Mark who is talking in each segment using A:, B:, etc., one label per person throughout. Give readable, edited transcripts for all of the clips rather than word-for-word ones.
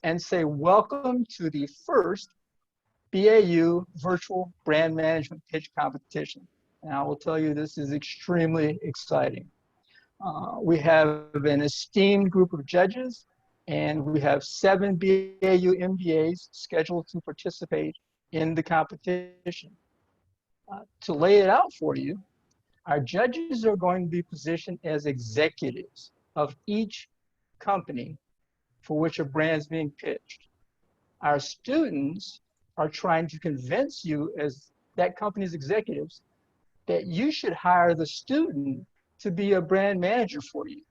A: and say, welcome to the first BAU Virtual Brand Management Pitch Competition. And I will tell you, this is extremely exciting. We have an esteemed group of judges, and we have 7 BAU MBAs scheduled to participate in the competition. To lay it out for you, our judges are going to be positioned as executives of each company for which a brand is being pitched. Our students are trying to convince you as that company's executives that you should hire the student to be a brand manager for you,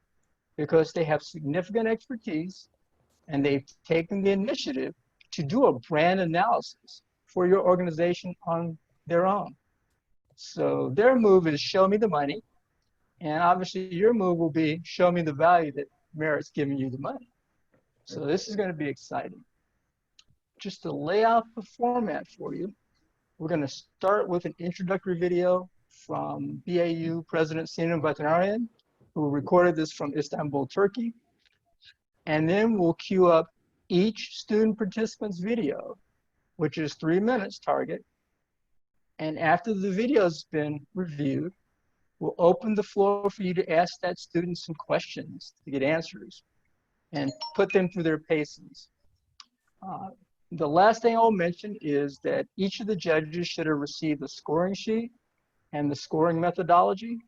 A: because they have significant expertise and they've taken the initiative to do a brand analysis for your organization on their own. So their move is show me the money, and obviously your move will be show me the value that merits giving you the money. So this is going to be exciting. Just to lay out the format for you, we're going to start with an introductory video from BAU President Sinem Vetinarian, who recorded this from Istanbul, Turkey. And then we'll queue up each student participant's video, which is 3 minutes target. And after the video's been reviewed, we'll open the floor for you to ask that student some questions to get answers and put them through their paces. The last thing I'll mention is that each of the judges should have received a scoring sheet and the scoring methodology.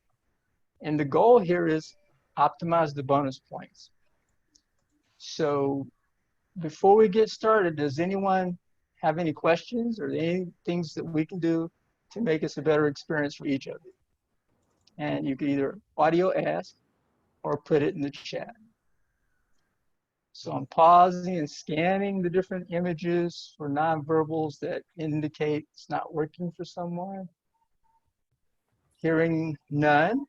A: And the goal here is optimize the bonus points. So before we get started, does anyone have any questions or any things that we can do to make this a better experience for each of you? And you can either audio ask or put it in the chat. So I'm pausing and scanning the different images for nonverbals that indicate it's not working for someone. Hearing none,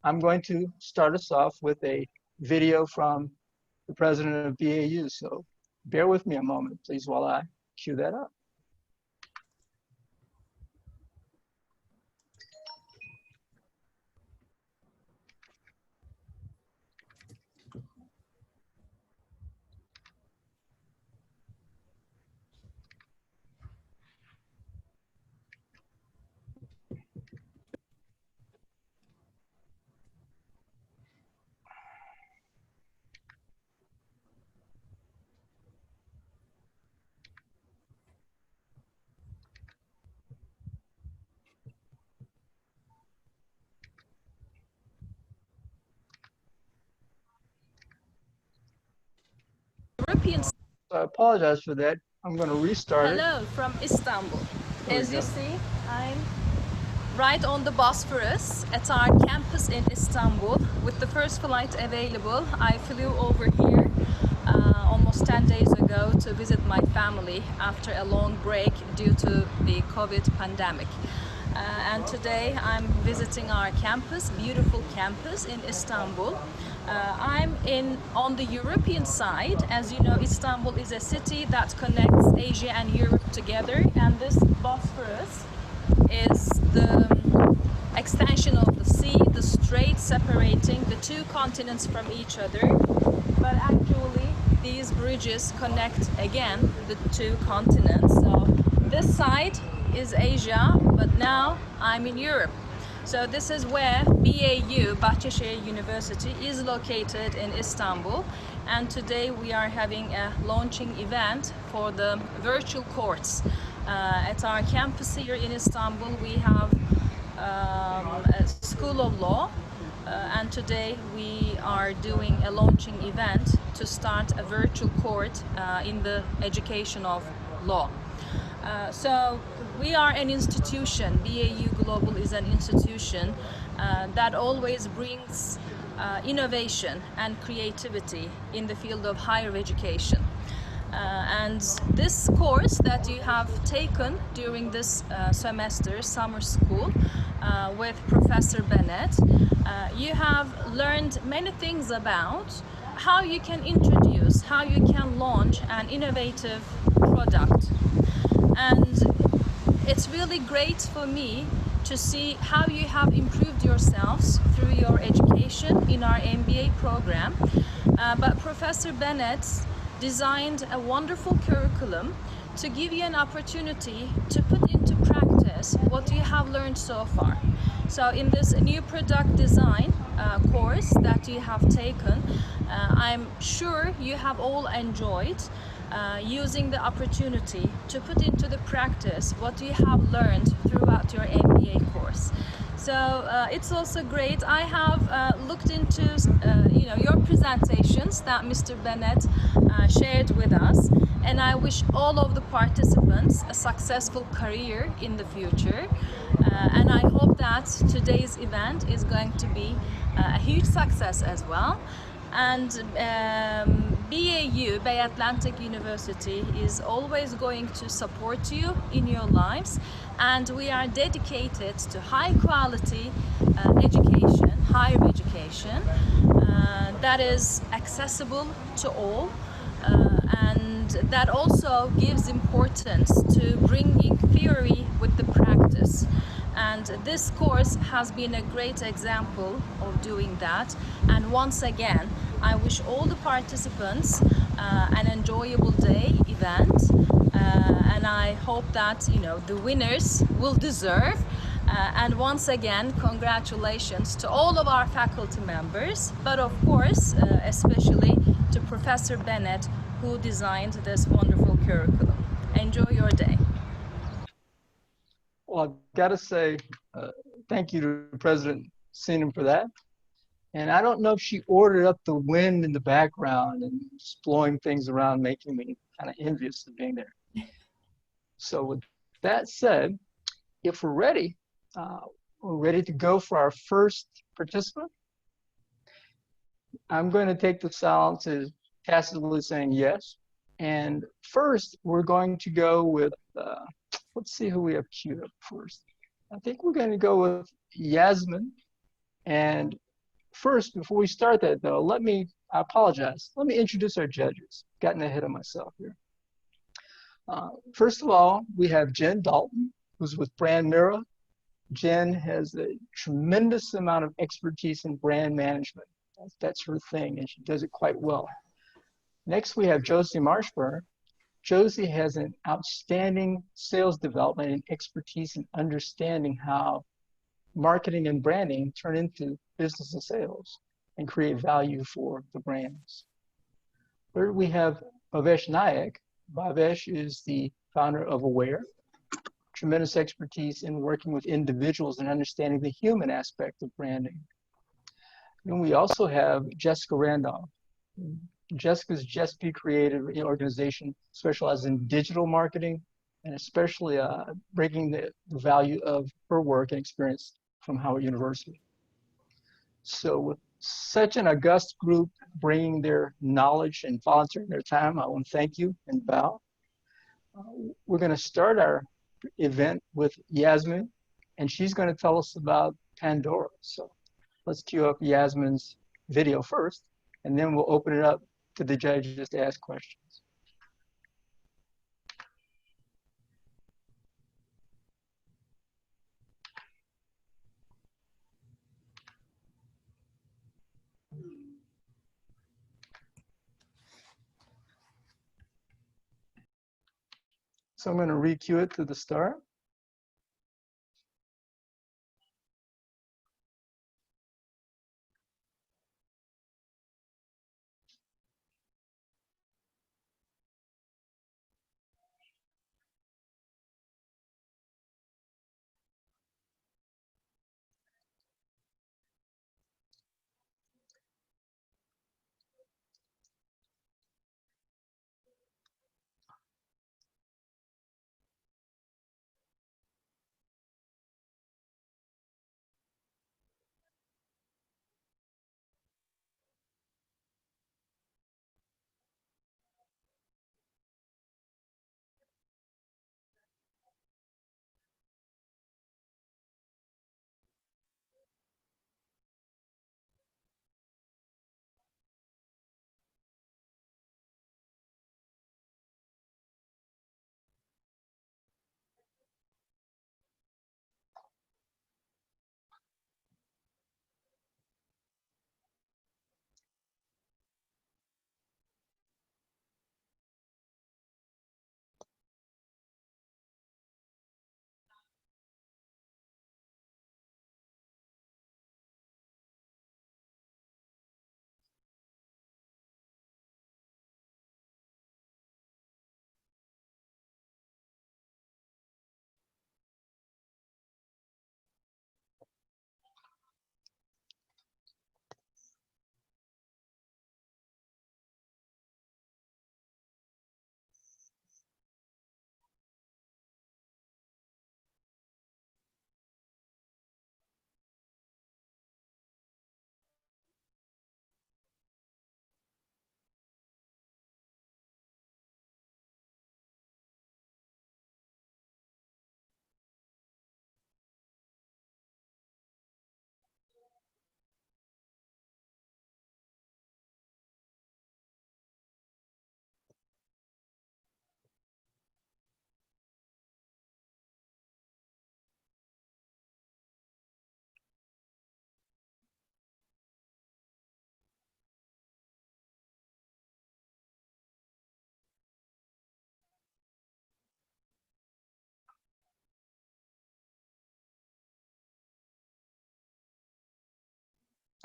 A: I'm going to start us off with a video from the president of BAU. So bear with me a moment, please, while I cue that up.
B: European.
A: So I apologize for that. I'm going to restart it.
B: Hello from Istanbul. As you see, I'm right on the Bosphorus at our campus in Istanbul. With the first flight available, I flew over here almost 10 days ago to visit my family after a long break due to the COVID pandemic. And today I'm visiting our campus, beautiful campus in Istanbul. I'm on the European side. As you know, Istanbul is a city that connects Asia and Europe together, and this Bosphorus is the extension of the sea, the strait separating the 2 continents from each other. But actually, these bridges connect again the 2 continents. So this side is Asia, but now I'm in Europe. So this is where BAU, Bahçeşehir University, is located in Istanbul. And today we are having a launching event for the virtual courts. At our campus here in Istanbul, we have a School of Law. And today we are doing a launching event to start a virtual court in the education of law. So we are an institution. BAU Global is an institution that always brings innovation and creativity in the field of higher education. And this course that you have taken during this semester, summer school, with Professor Bennett, you have learned many things about how you can introduce, how you can launch an innovative product. And it's really great for me to see how you have improved yourselves through your education in our MBA program. But Professor Bennett designed a wonderful curriculum to give you an opportunity to put into practice what you have learned so far. So in this new product design course that you have taken, I'm sure you have all enjoyed using the opportunity to put into the practice what you have learned throughout your MBA course. So it's also great. I have looked into your presentations that Mr. Bennett shared with us, and I wish all of the participants a successful career in the future. And I hope that today's event is going to be a huge success as well. And BAU, Bay Atlantic University, is always going to support you in your lives, and we are dedicated to high quality education, higher education that is accessible to all, and that also gives importance to bringing theory with the practice. And this course has been a great example of doing that. And once again, I wish all the participants an enjoyable day event, and I hope that the winners will deserve. And once again, congratulations to all of our faculty members, but of course, especially to Professor Bennett, who designed this wonderful curriculum. Enjoy your day.
A: Well, I've got to say thank you to President Sinem for that. And I don't know if she ordered up the wind in the background and just blowing things around, making me kind of envious of being there. So with that said, if we're ready to go for our first participant. I'm going to take the silence as tacitly saying yes. And first, we're going to go with, let's see who we have queued up first. I think we're going to go with Yasmin. And first, before we start that though, I apologize. Let me introduce our judges. Gotten ahead of myself here. First of all, we have Jen Dalton, who's with Brand Mirror. Jen has a tremendous amount of expertise in brand management. That's her thing, and she does it quite well. Next, we have Josie Marshburn. Josie has an outstanding sales development and expertise in understanding how marketing and branding turn into business and sales and create value for the brands. Third, we have Bhavesh Nayak. Bhavesh is the founder of Aware. Tremendous expertise in working with individuals and understanding the human aspect of branding. And we also have Jessica Randolph. Jessica's Just Be Creative organization specializes in digital marketing and especially bringing the value of her work and experience from Howard University. So with such an august group bringing their knowledge and volunteering their time, I want to thank you and bow. We're going to start our event with Yasmin, and she's going to tell us about Pandora. So let's cue up Yasmin's video first, and then we'll open it up to the judges to ask questions. So I'm going to re-cue it to the start.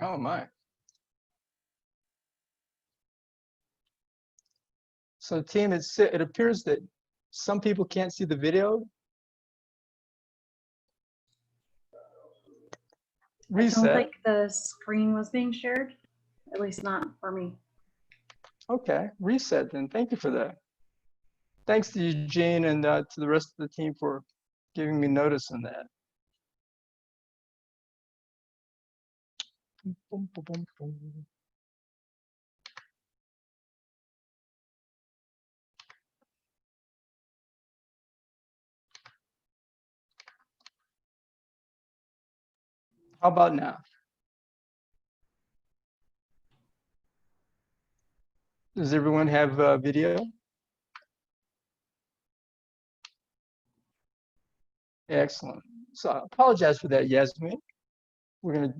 A: Oh my. So team, it appears that some people can't see the video.
C: I don't
A: Reset.
C: think the screen was being shared, at least not for me.
A: Okay, reset then. Thank you for that. Thanks to Eugene and to the rest of the team for giving me notice on that. Boom, boom, boom, boom. How about now? Does everyone have video? Excellent. So I apologize for that, Yasmin. We're going to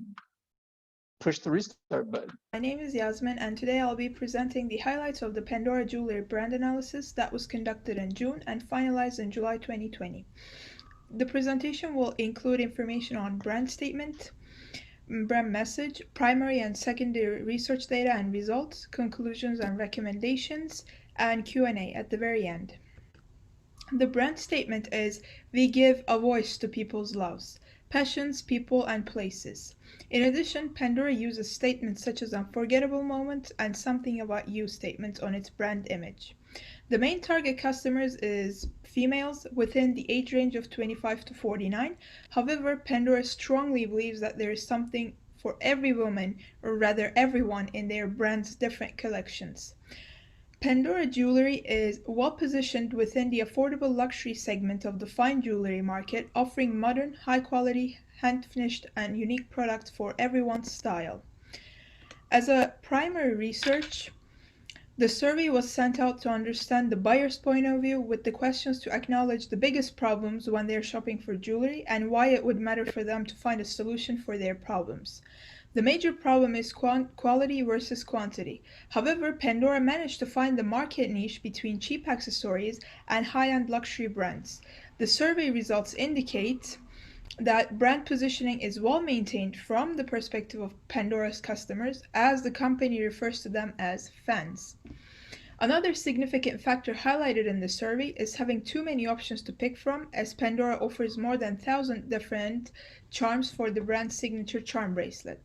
A: push the restart button.
D: My name is Yasmin, and today I'll be presenting the highlights of the Pandora Jewelry brand analysis that was conducted in June and finalized in July 2020. The presentation will include information on brand statement, brand message, primary and secondary research data and results, conclusions and recommendations, and Q&A at the very end. The brand statement is, we give a voice to people's loves, passions, people, and places. In addition, Pandora uses statements such as unforgettable moments and something about you statements on its brand image. The main target customers is females within the age range of 25 to 49. However, Pandora strongly believes that there is something for every woman, or rather everyone, in their brand's different collections. Pandora Jewelry is well positioned within the affordable luxury segment of the fine jewelry market, offering modern, high-quality, hand-finished, and unique products for everyone's style. As a primary research, the survey was sent out to understand the buyer's point of view with the questions to acknowledge the biggest problems when they're shopping for jewelry and why it would matter for them to find a solution for their problems. The major problem is quality versus quantity. However, Pandora managed to find the market niche between cheap accessories and high-end luxury brands. The survey results indicate that brand positioning is well maintained from the perspective of Pandora's customers, as the company refers to them as fans. Another significant factor highlighted in the survey is having too many options to pick from, as Pandora offers more than 1,000 different charms for the brand's signature charm bracelet.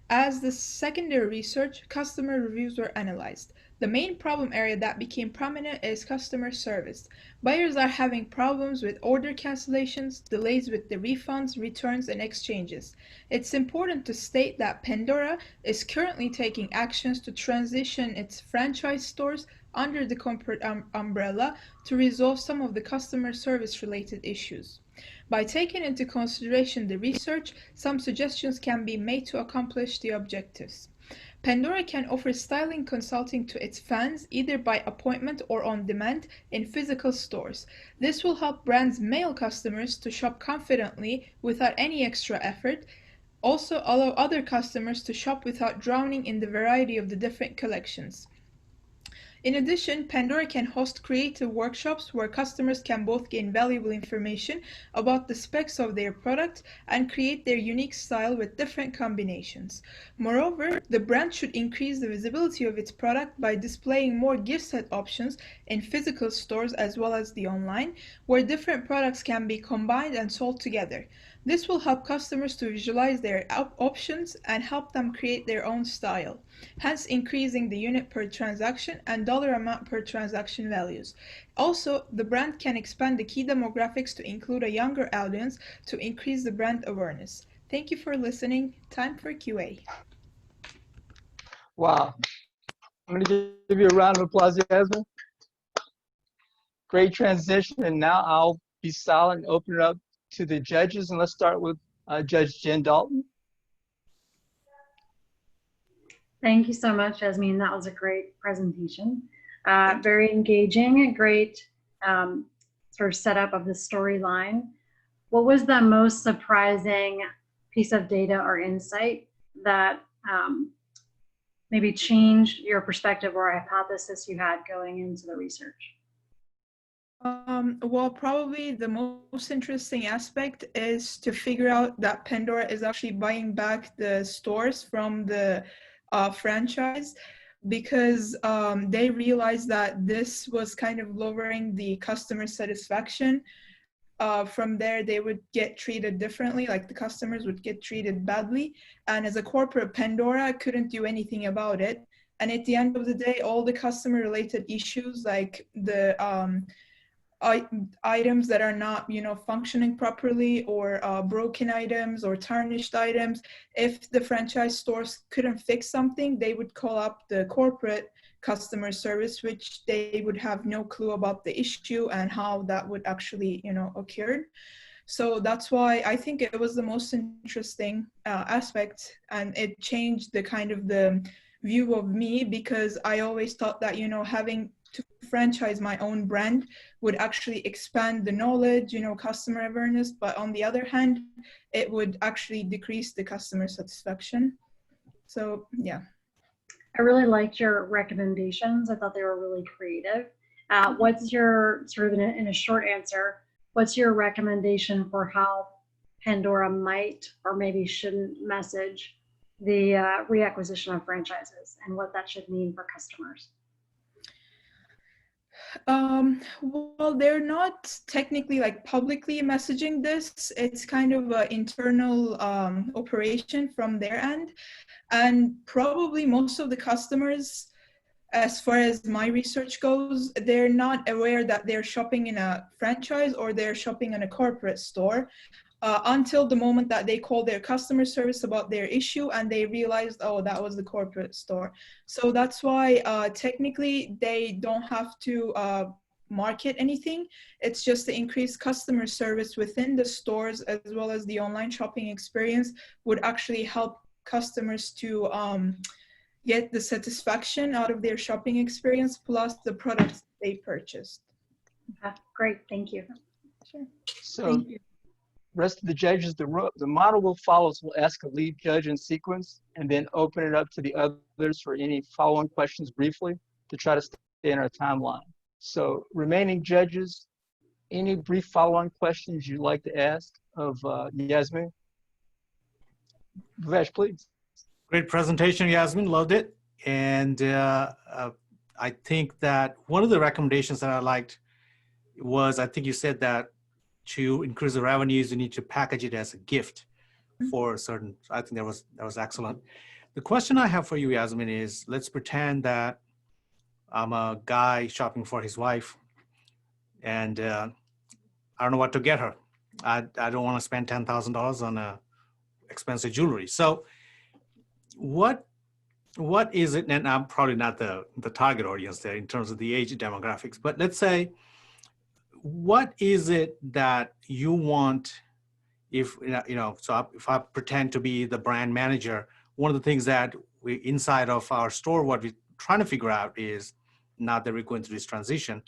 D: As the secondary research, customer reviews were analyzed. The main problem area that became prominent is customer service. Buyers are having problems with order cancellations, delays with the refunds, returns, and exchanges. It's important to state that Pandora is currently taking actions to transition its franchise stores under the corporate umbrella to resolve some of the customer service related issues. By taking into consideration the research, some suggestions can be made to accomplish the objectives. Pandora can offer styling consulting to its fans either by appointment or on demand in physical stores. This will help brands' male customers to shop confidently without any extra effort, also allow other customers to shop without drowning in the variety of the different collections. In addition, Pandora can host creative workshops where customers can both gain valuable information about the specs of their product and create their unique style with different combinations. Moreover, the brand should increase the visibility of its product by displaying more gift set options in physical stores as well as the online, where different products can be combined and sold together. This will help customers to visualize their options and help them create their own style, hence increasing the unit per transaction and dollar amount per transaction values. Also, the brand can expand the key demographics to include a younger audience to increase the brand awareness. Thank you for listening. Time for QA.
A: Wow. I'm going to give you a round of applause, Yasmin. Great transition. And now I'll be silent and open it up to the judges. And let's start with Judge Jen Dalton.
C: Thank you so much, Jasmine. That was a great presentation. Very engaging, a great sort of setup of the storyline. What was the most surprising piece of data or insight that maybe changed your perspective or hypothesis you had going into the research?
D: Well, probably the most interesting aspect is to figure out that Pandora is actually buying back the stores from the franchise, because they realized that this was kind of lowering the customer satisfaction. From there, they would get treated differently, like the customers would get treated badly. And as a corporate, Pandora couldn't do anything about it. And at the end of the day, all the customer related issues, like the items that are not, functioning properly, or broken items or tarnished items, if the franchise stores couldn't fix something, they would call up the corporate customer service, which they would have no clue about the issue and how that would actually, occur. So that's why I think it was the most interesting aspect, and it changed the kind of the view of me, because I always thought that, having to franchise my own brand would actually expand the knowledge, customer awareness, but on the other hand, it would actually decrease the customer satisfaction. So yeah.
C: I really liked your recommendations. I thought they were really creative. What's your, sort of in a short answer, what's your recommendation for how Pandora might or maybe shouldn't message the reacquisition of franchises and what that should mean for customers?
D: Well, they're not technically like publicly messaging this. It's kind of an internal operation from their end. And probably most of the customers, as far as my research goes, they're not aware that they're shopping in a franchise or they're shopping in a corporate store. Until the moment that they call their customer service about their issue and they realized, oh, that was the corporate store. So that's why technically they don't have to market anything. It's just the increased customer service within the stores, as well as the online shopping experience, would actually help customers to get the satisfaction out of their shopping experience, plus the products they purchased.
C: Okay, great, thank you.
D: Sure.
A: So
D: Thank you.
A: rest of the judges, the model will follow. We'll ask a lead judge in sequence and then open it up to the others for any follow-on questions briefly to try to stay in our timeline. So remaining judges, any brief follow-on questions you'd like to ask of Yasmin? Bhavesh, please.
E: Great presentation, Yasmin, loved it. And I think that one of the recommendations that I liked was, I think you said that to increase the revenues, you need to package it as a gift for certain. I think that was excellent. The question I have for you, Yasmin, is let's pretend that I'm a guy shopping for his wife, and I don't know what to get her. I don't want to spend $10,000 on expensive jewelry. So what is it? And I'm probably not the target audience there in terms of the age demographics, but let's say, what is it that you want? If so if I pretend to be the brand manager, one of the things that we inside of our store, what we're trying to figure out is, now that we're going through this transition,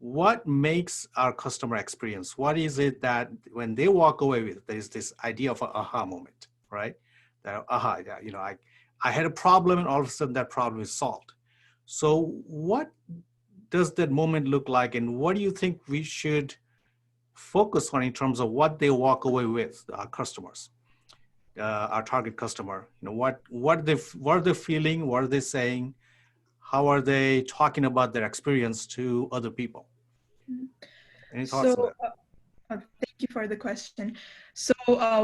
E: what makes our customer experience? What is it that when they walk away with, there's this idea of an aha moment, right? That aha, yeah, I had a problem and all of a sudden that problem is solved. So what does that moment look like, and what do you think we should focus on in terms of what they walk away with, our customers, our target customer? What are they feeling? What are they saying? How are they talking about their experience to other people? Any thoughts on that?
D: Thank you for the question. So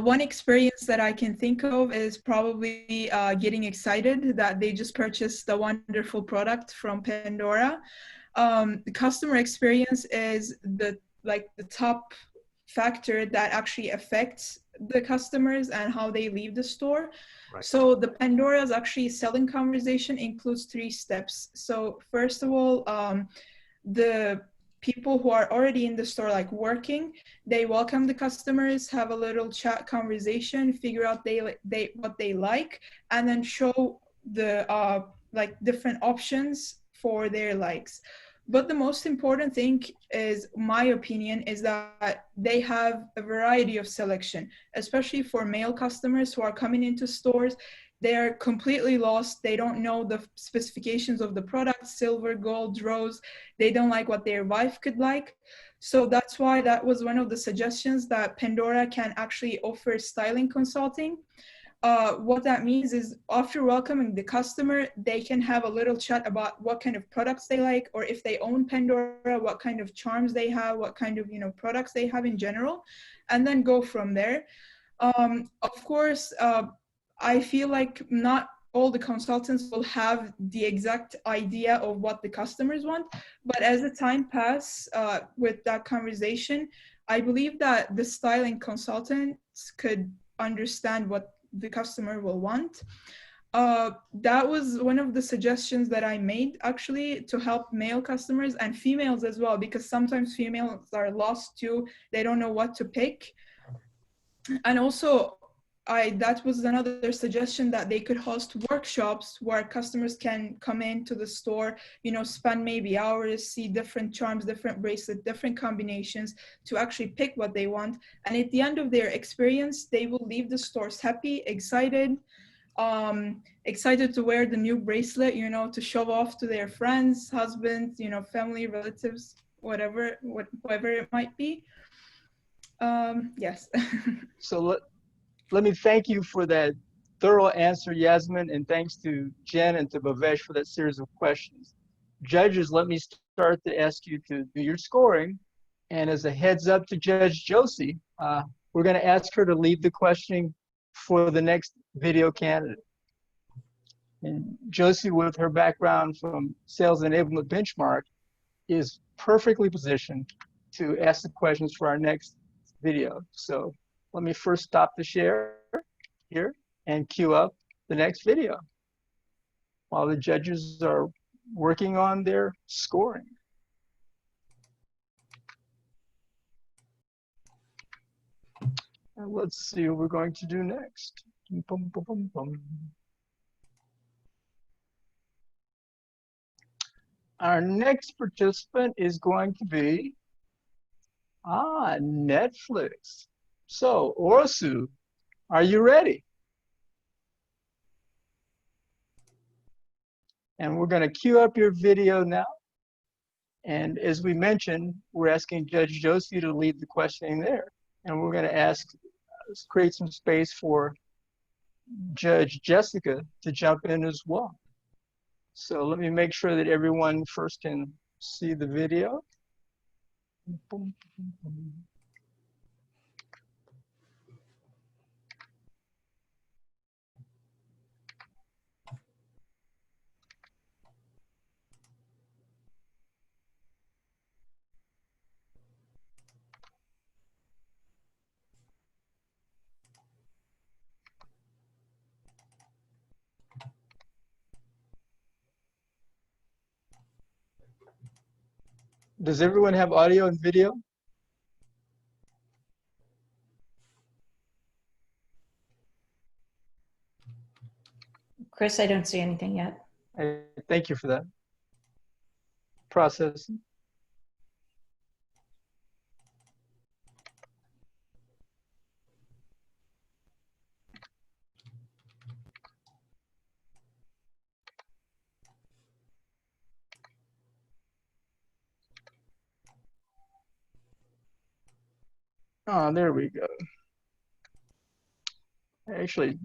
D: one experience that I can think of is probably getting excited that they just purchased a wonderful product from Pandora. The customer experience is the top factor that actually affects the customers and how they leave the store. Right. So the Pandora's actually selling conversation includes 3 steps. So first of all, the people who are already in the store, like working, they welcome the customers, have a little chat conversation, figure out what they like, and then show the different options for their likes. But the most important thing is, my opinion, is that they have a variety of selection, especially for male customers who are coming into stores. they're completely lost. They don't know the specifications of the product, silver, gold, rose. They don't like what their wife could like. So that's why that was one of the suggestions, that Pandora can actually offer styling consulting. What that means is, after welcoming the customer, they can have a little chat about what kind of products they like, or if they own Pandora, what kind of charms they have, what kind of products they have in general, and then go from there. Of course, I feel like not all the consultants will have the exact idea of what the customers want, but as the time passes with that conversation, I believe that the styling consultants could understand what the customer will want. That was one of the suggestions that I made, actually, to help male customers and females as well, because sometimes females are lost too. They don't know what to pick. And also, that was another suggestion, that they could host workshops where customers can come into the store, spend maybe hours, see different charms, different bracelets, different combinations, to actually pick what they want. And at the end of their experience, they will leave the stores happy, excited, excited to wear the new bracelet, to show off to their friends, husbands, family, relatives, whatever it might be. Yes.
A: So let me thank you for that thorough answer, Yasmin, and thanks to Jen and to Bhavesh for that series of questions. Judges, let me start to ask you to do your scoring. And as a heads up to Judge Josie, we're going to ask her to lead the questioning for the next video candidate. And Josie, with her background from Sales Enablement Benchmark, is perfectly positioned to ask the questions for our next video. So let me first stop the share here and queue up the next video while the judges are working on their scoring. And let's see what we're going to do next. Bum, bum, bum, bum. Our next participant is going to be Netflix. So, Orsu, are you ready? And we're going to queue up your video now. And as we mentioned, we're asking Judge Josie to lead the questioning there. And we're going to create some space for Judge Jessica to jump in as well. So let me make sure that everyone first can see the video. Does everyone have audio and video?
F: Chris, I don't see anything yet.
A: Thank you for that. Processing. Oh, there we go. I actually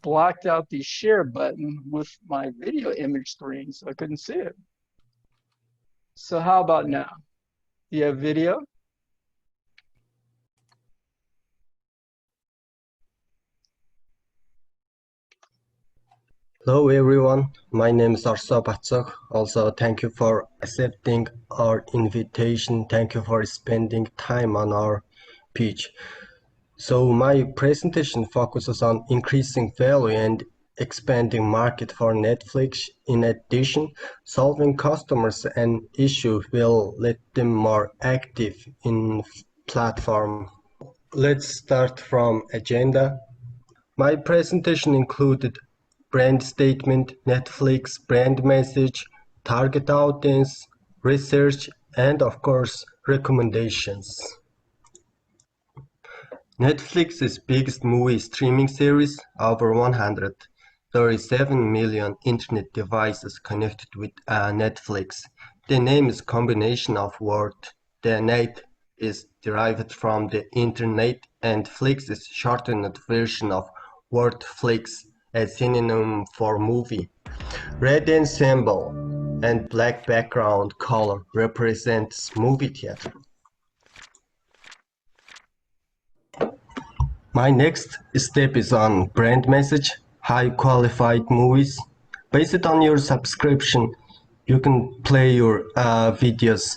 A: blocked out the share button with my video image screen, so I couldn't see it. So how about now? Do you have video?
G: Hello everyone, my name is Arsa Batsok. Also, thank you for accepting our invitation. Thank you for spending time on our pitch. So my presentation focuses on increasing value and expanding market for Netflix. In addition, solving customers an issue will let them more active in platform. Let's start from agenda. My presentation included brand statement, Netflix brand message, target audience, research, and of course, recommendations. Netflix's biggest movie streaming series, over 100. 37 million internet devices connected with Netflix. The name is a combination of words. The net is derived from the internet and flix is shortened version of word flix, a synonym for movie. Red ensemble and black background color represents movie theater. My next step is on brand message, high qualified movies. Based on your subscription, you can play your videos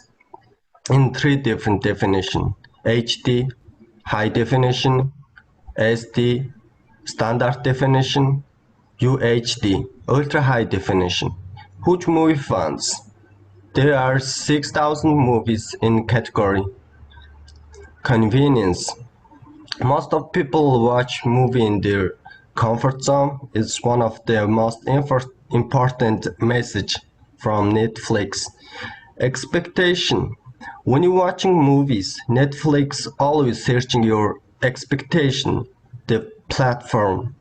G: in 3 different definitions: HD, high definition, SD, standard definition, UHD, ultra high definition. Huge movie fans. There are 6,000 movies in category. Convenience. Most of people watch movie in their comfort zone. It's one of the most important message from Netflix. Expectation. When you're watching movies, Netflix always searching your expectation, the platform.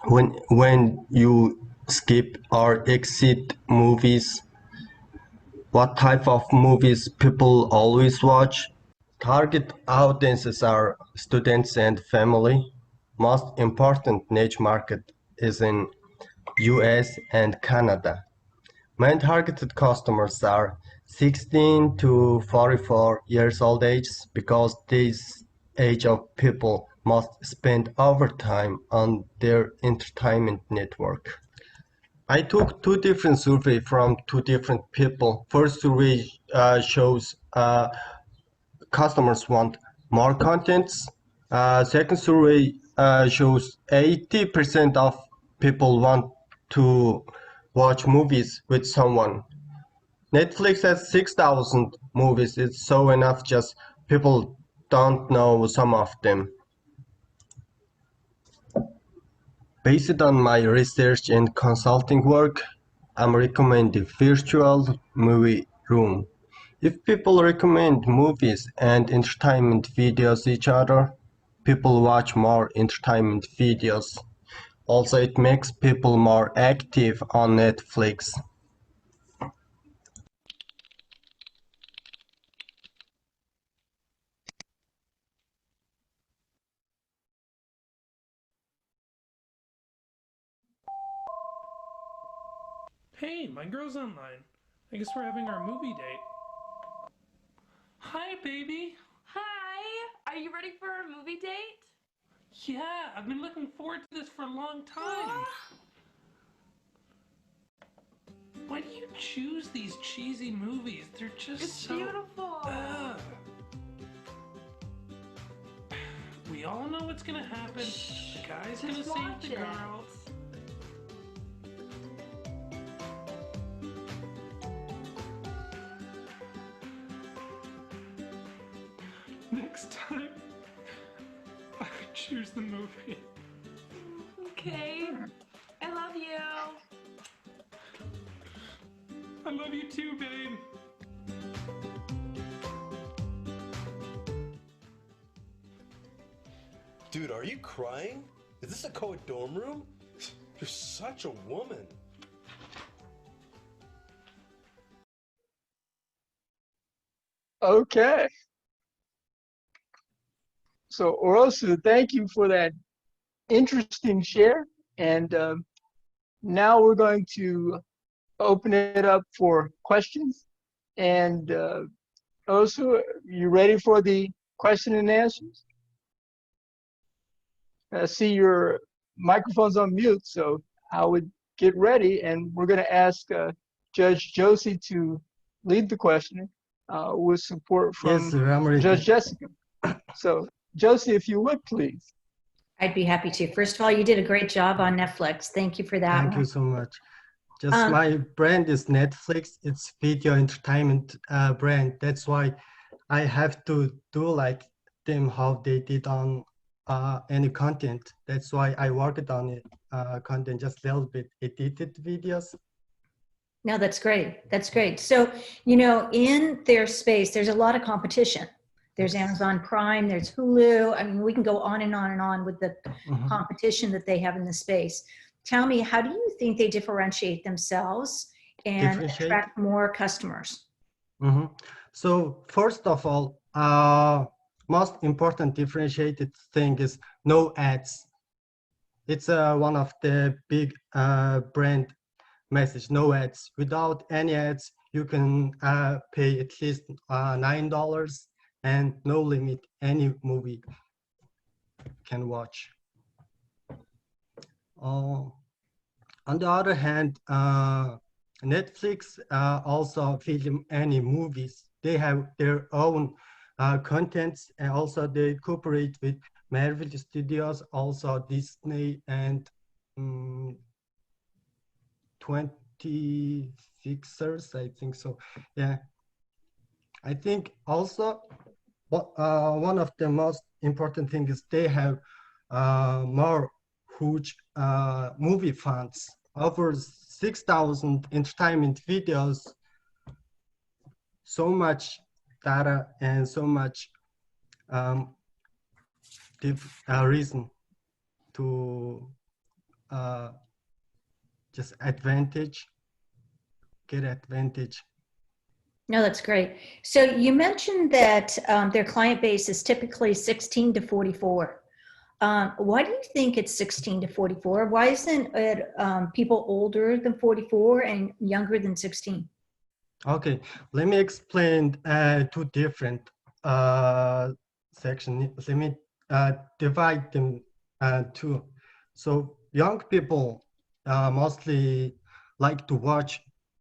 G: When you skip or exit movies, what type of movies people always watch? Target audiences are students and family. Most important niche market is in US and Canada. Main targeted customers are 16 to 44 years old age because this age of people must spend overtime on their entertainment network. I took 2 different surveys from 2 different people. First survey shows customers want more contents. Second survey shows 80% of people want to watch movies with someone. Netflix has 6,000 movies. It's so enough, just people don't know some of them. Based on my research and consulting work, I'm recommending virtual movie room. If people recommend movies and entertainment videos each other, people watch more entertainment videos. Also, it makes people more active on Netflix.
H: Hey, my girl's online. I guess we're having our movie date. Hi, baby.
I: Hi! Are you ready for our movie date?
H: Yeah, I've been looking forward to this for a long time. Why do you choose these cheesy movies? They're just
I: It's
H: so...
I: beautiful.
H: We all know what's gonna happen. The guy's gonna
I: Just
H: save
I: watch
H: the
I: it.
H: girl. Next time, I would choose the movie.
I: Okay. I love you.
H: I love you too, babe.
J: Dude, are you crying? Is this a co-ed dorm room? You're such a woman.
A: Okay. So Orosu, thank you for that interesting share. And now we're going to open it up for questions. And Orosu, you ready for the question and answers? I see your microphone's on mute, so I would get ready. And we're going to ask Judge Josie to lead the questioning with support from
G: Yes, sir, I'm ready.
A: Judge Jessica. So Josie, if you would, please.
F: I'd be happy to. First of all, you did a great job on Netflix. Thank you for that.
G: Thank you so much. Just my brand is Netflix. It's video entertainment brand. That's why I have to do like them how they did on any content. That's why I worked on it content just a little bit, edited videos.
F: No, that's great. That's great. So, you know, in their space, there's a lot of competition. There's Amazon Prime, there's Hulu. I mean, we can go on and on and on with the competition that they have in the space. tell me, how do you think they differentiate themselves and
G: Differentiate?
F: attract more customers?
G: Mhm. So first of all, most important differentiated thing is no ads. It's one of the big brand message, no ads. Without any ads, you can pay at least $9 and no limit, any movie can watch. On the other hand, Netflix also film any movies. They have their own contents, and also they cooperate with Marvel Studios, also Disney, and 26ers, I think so. Yeah, I think also one of the most important things is they have more huge movie funds, over 6,000 entertainment videos, so much data and so much reason to just get advantage.
F: No, that's great. So you mentioned that their client base is typically 16 to 44. Why do you think it's 16 to 44? Why isn't it people older than 44 and younger than 16?
G: Okay, let me explain two different sections. Let me divide them two. So young people mostly like to watch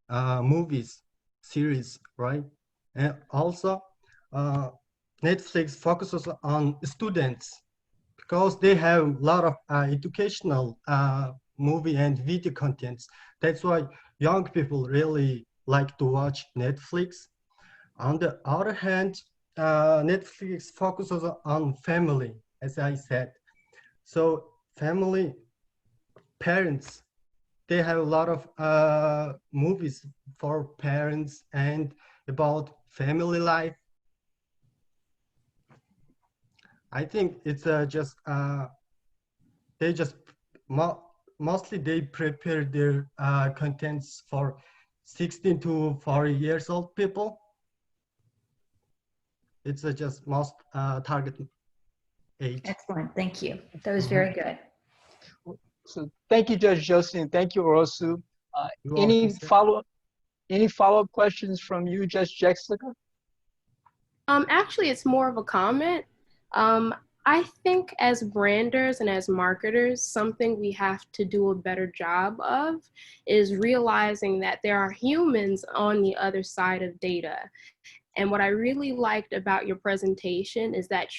G: movies, series, right? And also Netflix focuses on students because they have a lot of educational movie and video contents. That's why young people really like to watch Netflix. On the other hand, Netflix focuses on family, as I said. So family, parents, they have a lot of movies for parents and about family life. I think it's just they just mostly they prepare their contents for 16 to 40 years old people. It's just most target age.
F: Excellent, thank you. That was very good.
A: So thank you, Judge Josie, and thank you, Orosu.
G: You're
A: Any
G: welcome, sir.
A: follow-up questions from you, Judge Jessica?
K: Actually, it's more of a comment. I think as branders and as marketers, something we have to do a better job of is realizing that there are humans on the other side of data. And what I really liked about your presentation is that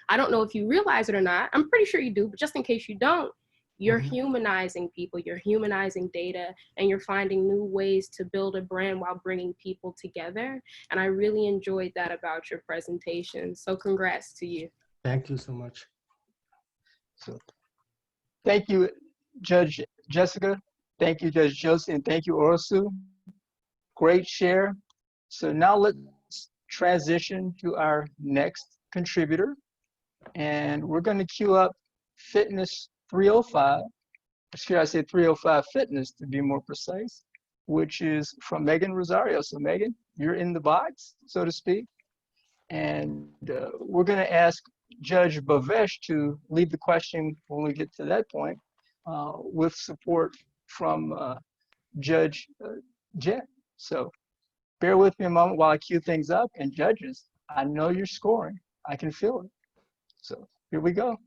K: I don't know if you realize it or not, I'm pretty sure you do, but just in case you don't, you're humanizing people, you're humanizing data, and you're finding new ways to build a brand while bringing people together. And I really enjoyed that about your presentation. So congrats to you.
G: Thank you so much.
A: So thank you, Judge Jessica. Thank you, Judge Josie, and thank you, Orosu. Great share. So now let's transition to our next contributor. And we're going to queue up Fitness 305. Should I say 305 Fitness to be more precise, which is from Megan Rosario. So Megan, you're in the box, so to speak. And we're going to ask Judge Bhavesh to lead the question when we get to that point, with support from Judge Jen. So bear with me a moment while I cue things up. And judges, I know you're scoring. I can feel it. So here we go.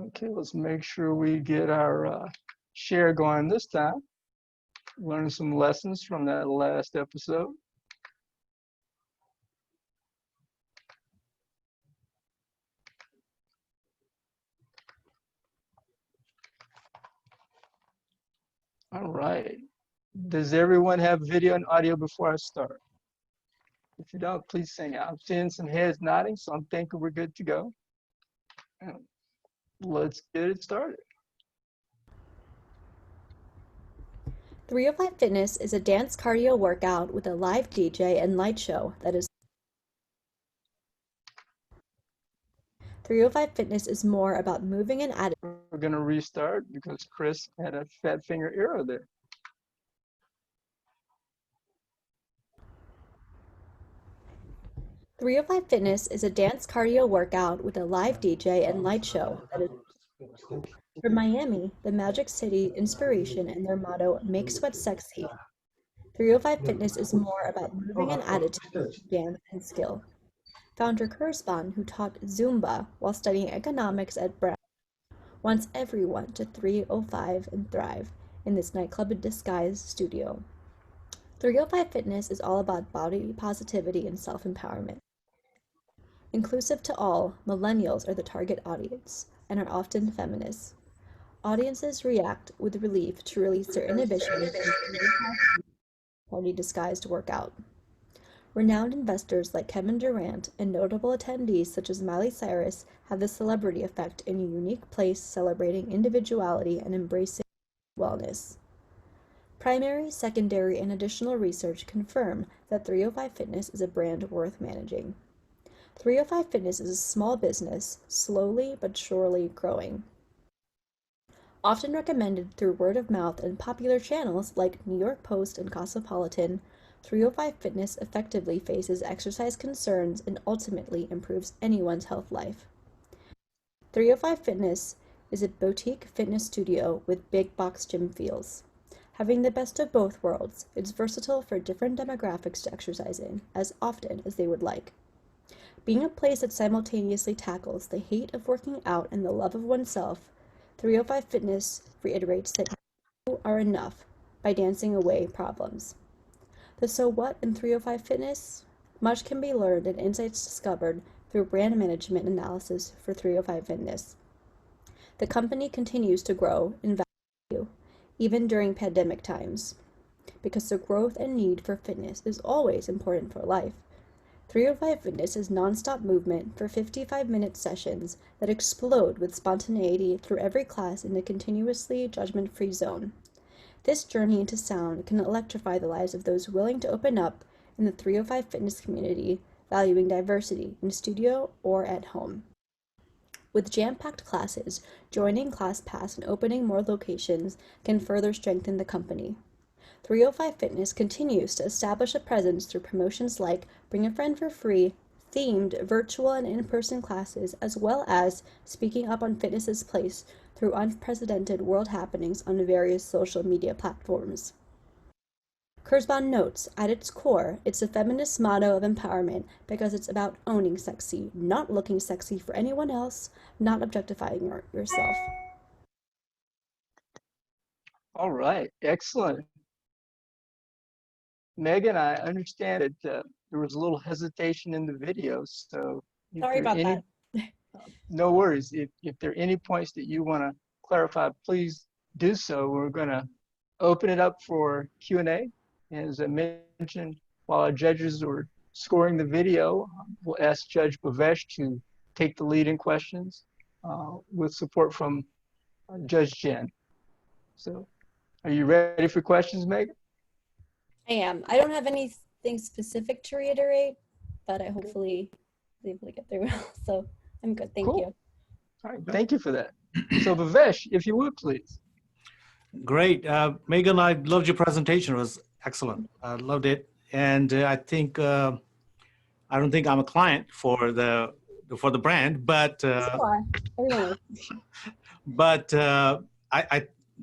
A: Okay, let's make sure we get our share going this time. Learn some lessons from that last episode. All right. Does everyone have video and audio before I start? If you don't, please sing out. I'm seeing some heads nodding, so I'm thinking we're good to go. Let's get it started.
L: 305 Fitness is a dance cardio workout with a live DJ and light show that is 305 Fitness is more about moving and adding.
A: We're going to restart because Chris had a fat finger arrow there.
L: .305 Fitness is a dance cardio workout with a live DJ and light show that is from Miami, the Magic City inspiration and their motto, Make Sweat Sexy. 305 Fitness is more about moving and attitude, dance, and skill. Founder Kurzban, who taught Zumba while studying economics at Brown, wants everyone to 305 and thrive in this nightclub in disguise studio. 305 Fitness is all about body positivity and self-empowerment. Inclusive to all, millennials are the target audience and are often feminists. Audiences react with relief to release their inhibitions and party disguised workout. Renowned investors like Kevin Durant and notable attendees such as Miley Cyrus have the celebrity effect in a unique place celebrating individuality and embracing wellness. Primary, secondary, and additional research confirm that 305 Fitness is a brand worth managing. 305 Fitness is a small business, slowly but surely growing. Often recommended through word of mouth and popular channels like New York Post and Cosmopolitan, 305 Fitness effectively faces exercise concerns and ultimately improves anyone's health life. 305 Fitness is a boutique fitness studio with big box gym feels. Having the best of both worlds, it's versatile for different demographics to exercise in as often as they would like. Being a place that simultaneously tackles the hate of working out and the love of oneself, 305 Fitness reiterates that you are enough by dancing away problems. The so what in 305 Fitness? Much can be learned and insights discovered through brand management analysis for 305 Fitness. The company continues to grow in value, even during pandemic times, because the growth and need for fitness is always important for life. 305 Fitness is nonstop movement for 55-minute sessions that explode with spontaneity through every class in a continuously judgment-free zone. This journey into sound can electrify the lives of those willing to open up in the 305 Fitness community, valuing diversity in studio or at home. With jam-packed classes, joining ClassPass and opening more locations can further strengthen the company. 305 Fitness continues to establish a presence through promotions like Bring a Friend for Free, themed virtual and in-person classes, as well as speaking up on fitness's place through unprecedented world happenings on various social media platforms. Kurzban notes, at its core, it's a feminist motto of empowerment because it's about owning sexy, not looking sexy for anyone else, not objectifying yourself.
A: All right, excellent. Megan, I understand that there was a little hesitation in the video, so
L: Sorry about that.
A: No worries. If there are any points that you want to clarify, please do so. We're going to open it up for Q&A. As I mentioned, while our judges were scoring the video, we'll ask Judge Bhavesh to take the lead in questions with support from Judge Jen. So are you ready for questions, Megan?
L: I am. I don't have anything specific to reiterate, but I hopefully was able to get through. So I'm good. Thank you.
A: All right. Thank you for that. So Bhavesh, if you would, please.
E: Great. Megan, I loved your presentation. It was excellent. I loved it. And I think, I don't think I'm a client for the brand, but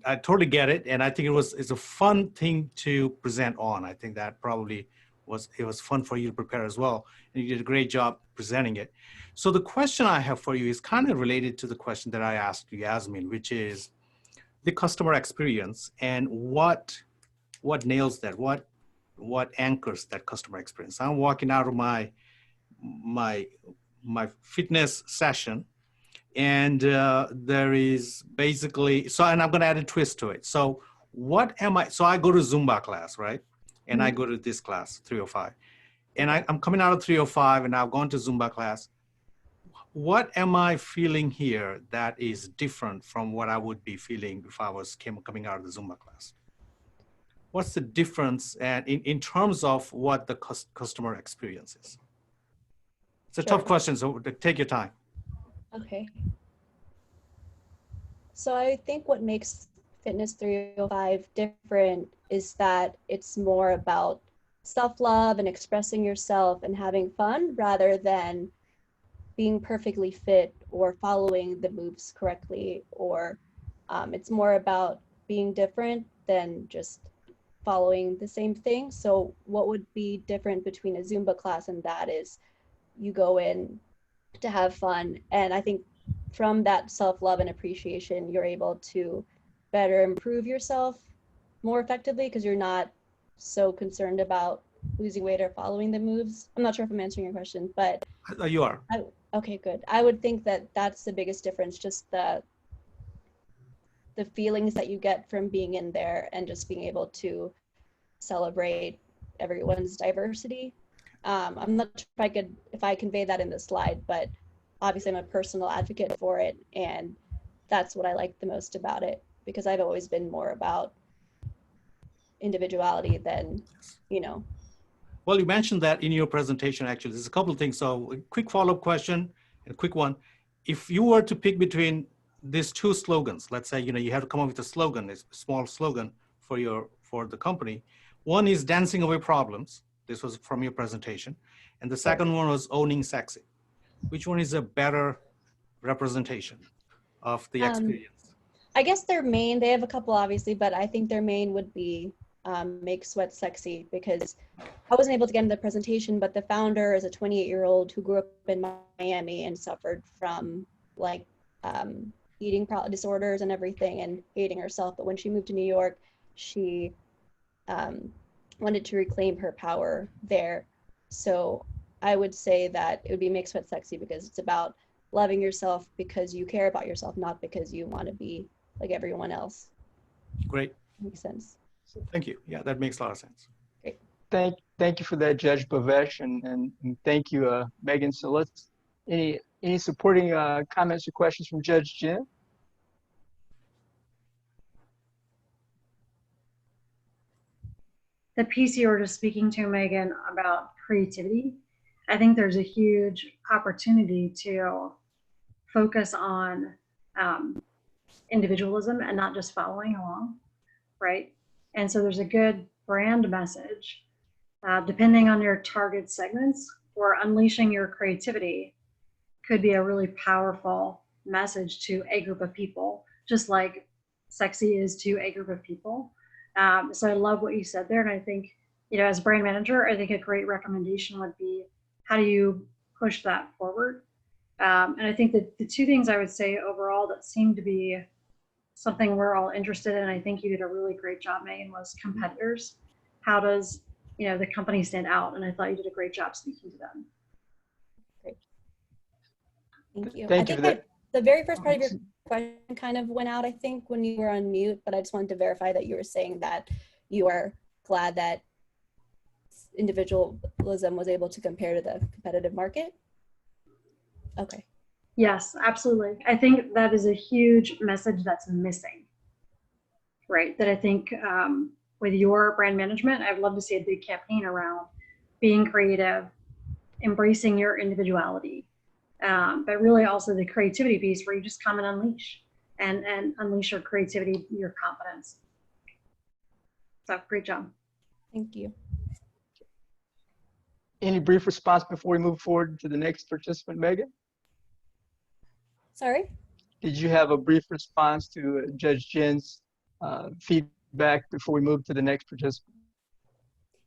E: I totally get it, and I think it's a fun thing to present on. I think that probably was fun for you to prepare as well, and you did a great job presenting it. So the question I have for you is kind of related to the question that I asked you, Yasmin, which is the customer experience and what nails that, what anchors that customer experience. I'm walking out of my fitness session, and there is basically, and I'm going to add a twist to it. So so I go to Zumba class, right? And I go to this class, 305. And I'm coming out of 305 and I've gone to Zumba class. What am I feeling here that is different from what I would be feeling if I was coming out of the Zumba class? what's the difference and in terms of what the customer experience is? It's a tough question, so take your time.
L: Okay. So I think what makes Fitness 305 different is that it's more about self-love and expressing yourself and having fun rather than being perfectly fit or following the moves correctly, or it's more about being different than just following the same thing. So what would be different between a Zumba class and that is you go in to have fun, and I think from that self-love and appreciation you're able to better improve yourself more effectively because you're not so concerned about losing weight or following the moves. I'm not sure if I'm answering your question, but
E: You are.
L: Okay, good. I would think that that's the biggest difference, just the feelings that you get from being in there and just being able to celebrate everyone's diversity. I'm not sure if I convey that in the slide, but obviously I'm a personal advocate for it, and that's what I like the most about it, because I've always been more about individuality than, you know.
E: Well, you mentioned that in your presentation, actually. There's a couple of things. So a quick follow-up question, a quick one. If you were to pick between these two slogans, let's say, you have to come up with a slogan, a small slogan for the company. One is dancing away problems. This was from your presentation. And the second one was owning sexy. Which one is a better representation of the experience?
L: I guess their main, they have a couple obviously, but I think their main would be make sweat sexy, because I wasn't able to get into the presentation, but the founder is a 28-year-old who grew up in Miami and suffered from like eating disorders and everything and hating herself. But when she moved to New York, she wanted to reclaim her power there. So I would say that it would be Make Sweat Sexy, because it's about loving yourself because you care about yourself, not because you want to be like everyone else.
E: Great.
L: Makes sense.
E: Thank you. Yeah, that makes a lot of sense.
L: Great.
A: Thank you for that, Judge Bhavesh, and thank you, Megan. So let's, any supporting comments or questions from Judge Jin?
C: The piece you were just speaking to, Megan, about creativity, I think there's a huge opportunity to focus on individualism and not just following along, right? And so there's a good brand message, depending on your target segments, or unleashing your creativity could be a really powerful message to a group of people, just like sexy is to a group of people. So I love what you said there. And I think, as a brand manager, I think a great recommendation would be, how do you push that forward? And I think that the two things I would say overall that seem to be something we're all interested in, I think you did a really great job, Megan, was competitors. How does, the company stand out? And I thought you did a great job speaking to them.
L: Great. Thank you.
A: Thank you for that.
L: The very first part of your question kind of went out, I think, when you were on mute, but I just wanted to verify that you were saying that you are glad that individualism was able to compare to the competitive market. Okay.
C: Yes, absolutely. I think that is a huge message that's missing, right? That I think with your brand management, I'd love to see a big campaign around being creative, embracing your individuality, but really also the creativity piece where you just come and unleash your creativity, your confidence. So great job.
L: Thank you.
A: Any brief response before we move forward to the next participant, Megan?
L: Sorry?
A: Did you have a brief response to Judge Jin's feedback before we move to the next participant?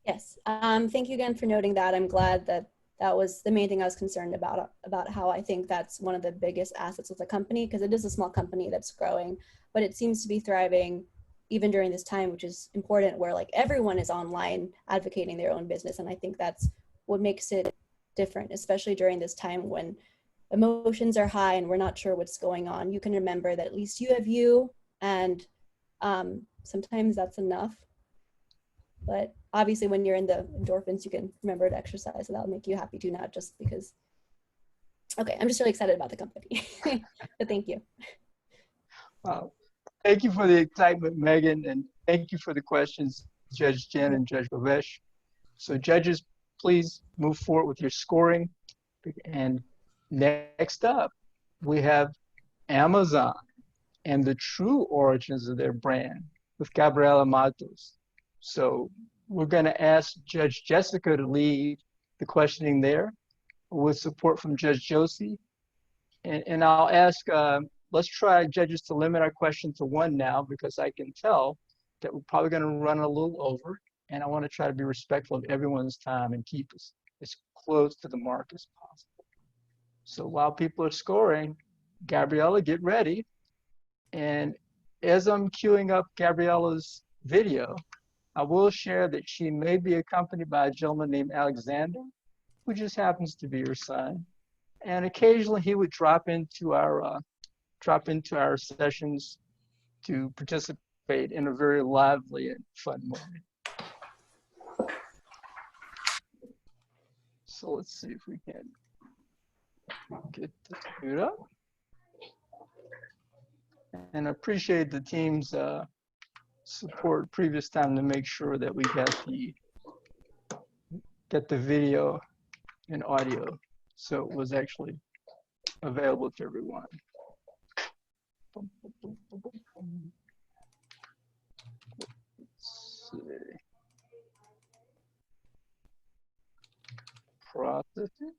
L: Yes. Thank you again for noting that. I'm glad that was the main thing I was concerned about how I think that's one of the biggest assets of the company, because it is a small company that's growing, but it seems to be thriving even during this time, which is important, where like everyone is online advocating their own business. And I think that's what makes it different, especially during this time when emotions are high and we're not sure what's going on. You can remember that at least you have you, and sometimes that's enough. But obviously when you're in the endorphins, you can remember to exercise, and that'll make you happy too, not just because. Okay, I'm just really excited about the company. But thank you.
A: Thank you for the excitement, Megan, and thank you for the questions. Judge Jen and Judge Bavesh. So judges, please move forward with your scoring. And next up, we have Amazon and the true origins of their brand with Gabriela Matos. So we're going to ask Judge Jessica to lead the questioning there with support from Judge Josie. And I'll ask, let's try judges to limit our question to one now, because I can tell that we're probably going to run a little over, and I want to try to be respectful of everyone's time and keep us as close to the mark as possible. So while people are scoring, Gabriela, get ready. And as I'm queuing up Gabriela's video, I will share that she may be accompanied by a gentleman named Alexander, who just happens to be her son. And occasionally he would drop into our sessions to participate in a very lively and fun moment. So let's see if we can get this queued up. And I appreciate the team's support previous time to make sure that we get the video and audio, so it was actually available to everyone. Let's see. Processing.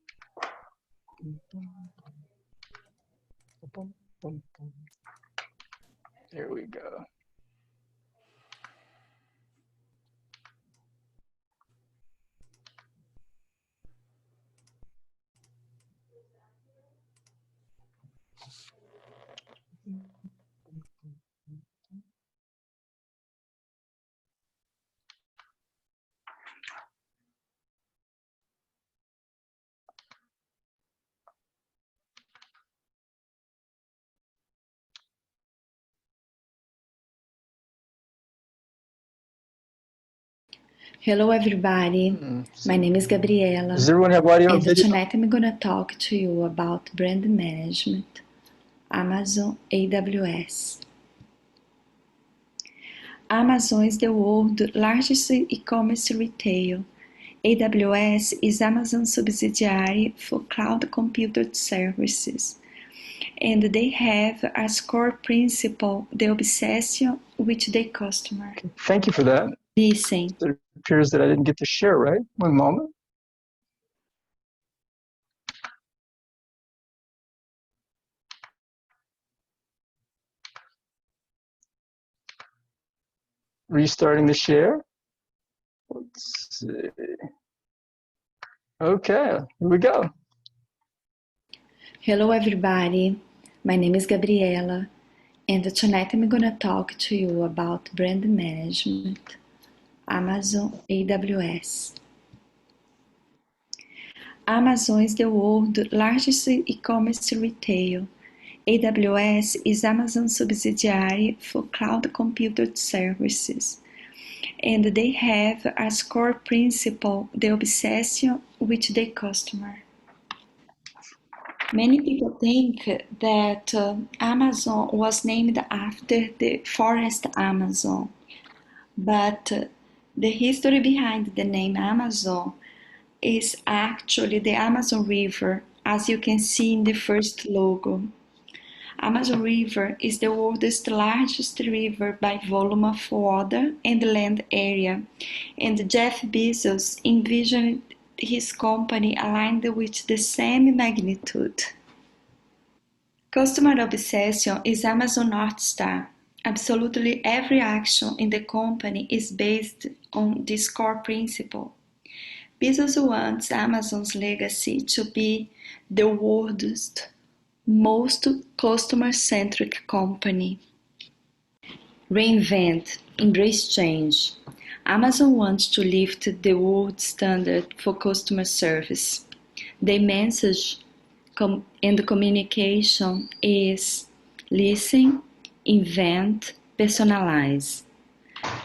A: There we go.
M: Hello everybody, my name is Gabriela,
A: Does everyone have audio and video?
M: tonight I'm gonna talk to you about brand management, Amazon AWS. Amazon is the world's largest e-commerce retail. AWS is Amazon's subsidiary for cloud computer services, and they have as core principle the obsession with the customer.
A: Thank you for that.
M: Listen.
A: It appears that I didn't get to share, right? One moment. Restarting the share. Let's see. Okay, here we go.
M: Hello everybody, my name is Gabriela, and tonight I'm gonna talk to you about brand management, Amazon AWS. Amazon is the world's largest e-commerce retail. AWS is Amazon's subsidiary for cloud computer services, and they have as core principle the obsession with the customer. Many people think that Amazon was named after the forest Amazon, but the history behind the name Amazon is actually the Amazon River, as you can see in the first logo. Amazon River is the world's largest river by volume of water and land area, and Jeff Bezos envisioned his company aligned with the same magnitude. Customer obsession is Amazon North Star. Absolutely every action in the company is based on this core principle. Bezos wants Amazon's legacy to be the world's most customer-centric company. Reinvent, embrace change. Amazon wants to lift the world standard for customer service. The message and the communication is listen, invent, personalize.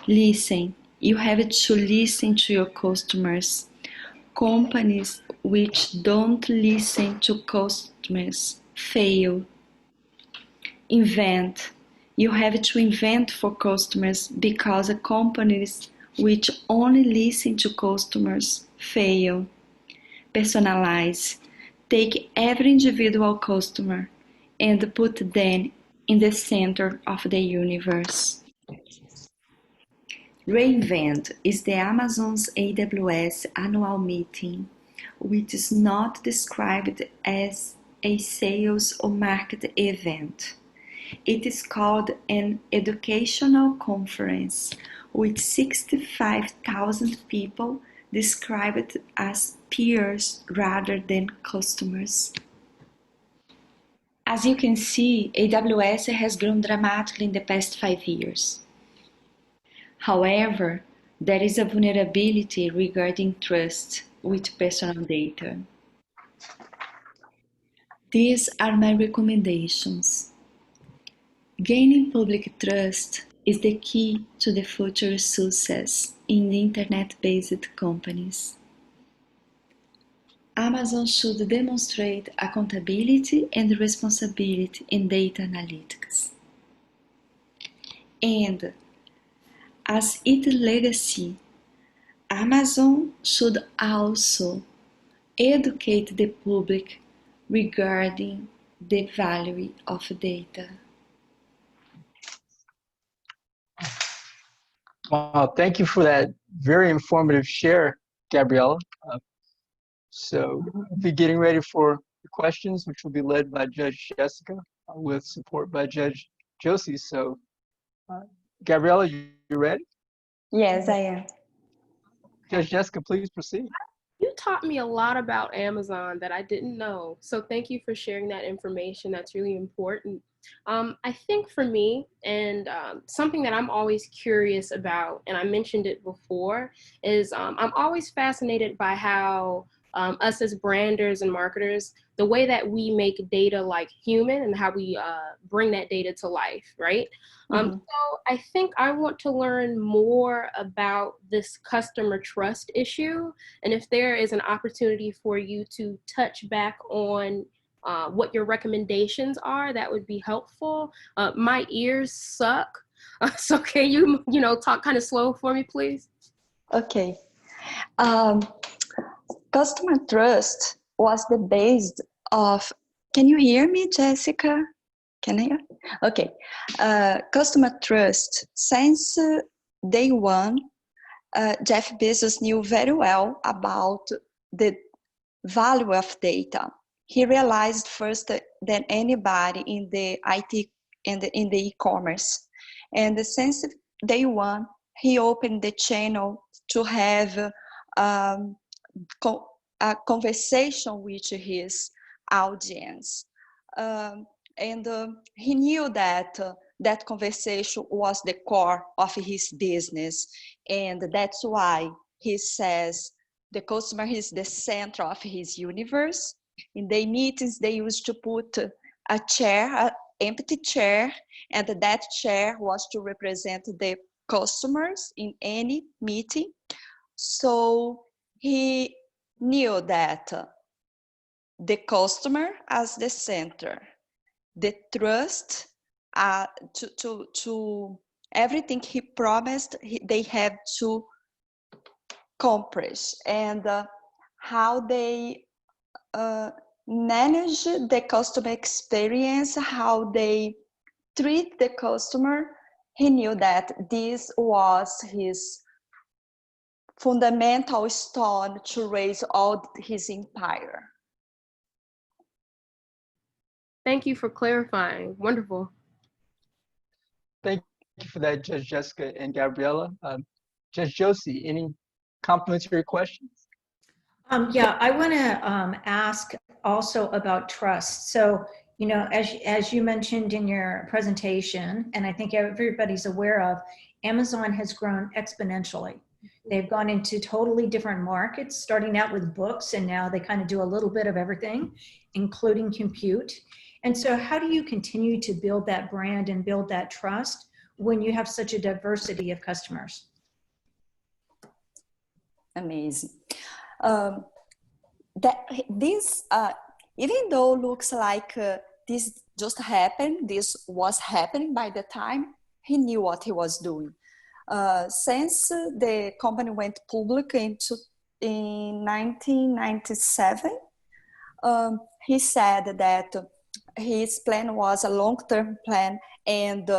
M: Listen, you have to listen to your customers. Companies which don't listen to customers fail. Invent. You have to invent for customers because companies which only listen to customers, fail, personalize, take every individual customer and put them in the center of the universe. reInvent is the Amazon's AWS annual meeting, which is not described as a sales or market event. It is called an educational conference with 65,000 people described as peers rather than customers. As you can see, AWS has grown dramatically in the past 5 years. However, there is a vulnerability regarding trust with personal data. These are my recommendations. Gaining public trust is the key to the future success in internet-based companies. Amazon should demonstrate accountability and responsibility in data analytics. And as its legacy, Amazon should also educate the public regarding the value of data.
A: Wow, thank you for that very informative share, Gabriella. So we'll be getting ready for the questions, which will be led by Judge Jessica with support by Judge Josie. So Gabriella, you ready?
M: Yes, I am.
A: Judge Jessica, please proceed.
K: You taught me a lot about Amazon that I didn't know. So thank you for sharing that information. That's really important. I think for me, and something that I'm always curious about, and I mentioned it before, is I'm always fascinated by how us as branders and marketers, the way that we make data like human and how we bring that data to life, right? So I think I want to learn more about this customer trust issue, and if there is an opportunity for you to touch back on what your recommendations are, that would be helpful. My ears suck, so can you talk kind of slow for me, please?
M: Okay. Customer trust was the base of, can you hear me, Jessica? Can I hear? Okay. Customer trust, since day one, Jeff Bezos knew very well about the value of data. He realized first than anybody in the IT and in the e-commerce. And since day one, he opened the channel to have a conversation with his audience. He knew that that conversation was the core of his business. And that's why he says the customer is the center of his universe. In the meetings, they used to put a chair, an empty chair, and that chair was to represent the customers in any meeting. So he knew that the customer as the center, the trust to everything he promised, they have to accomplish, and how they manage the customer experience, how they treat the customer. He knew that this was his fundamental stone to raise all his empire.
K: Thank you for clarifying. Wonderful.
A: Thank you for that, Judge Jessica and Gabriella. Judge Josie, any complimentary questions?
F: Yeah, I want to ask also about trust. So, as you mentioned in your presentation, and I think everybody's aware of, Amazon has grown exponentially. They've gone into totally different markets, starting out with books, and now they kind of do a little bit of everything, including compute. And so how do you continue to build that brand and build that trust when you have such a diversity of customers?
M: Amazing. Even though looks like this just happened, this was happening by the time he knew what he was doing. Since the company went public in 1997, he said that his plan was a long-term plan, and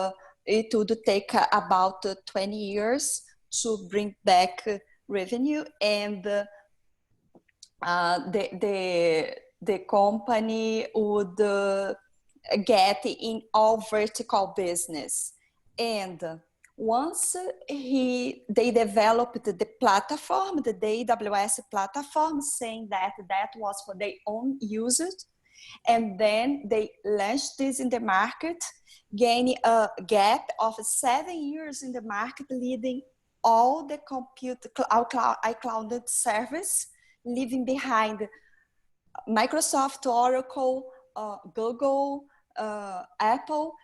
M: it would take about 20 years to bring back revenue, and the company would get in all vertical business. And once they developed the platform, the AWS platform, saying that that was for their own usage, and then they launched this in the market, gaining a gap of 7 years in the market, leading all the iCloud service, leaving behind Microsoft, Oracle, Google, Apple.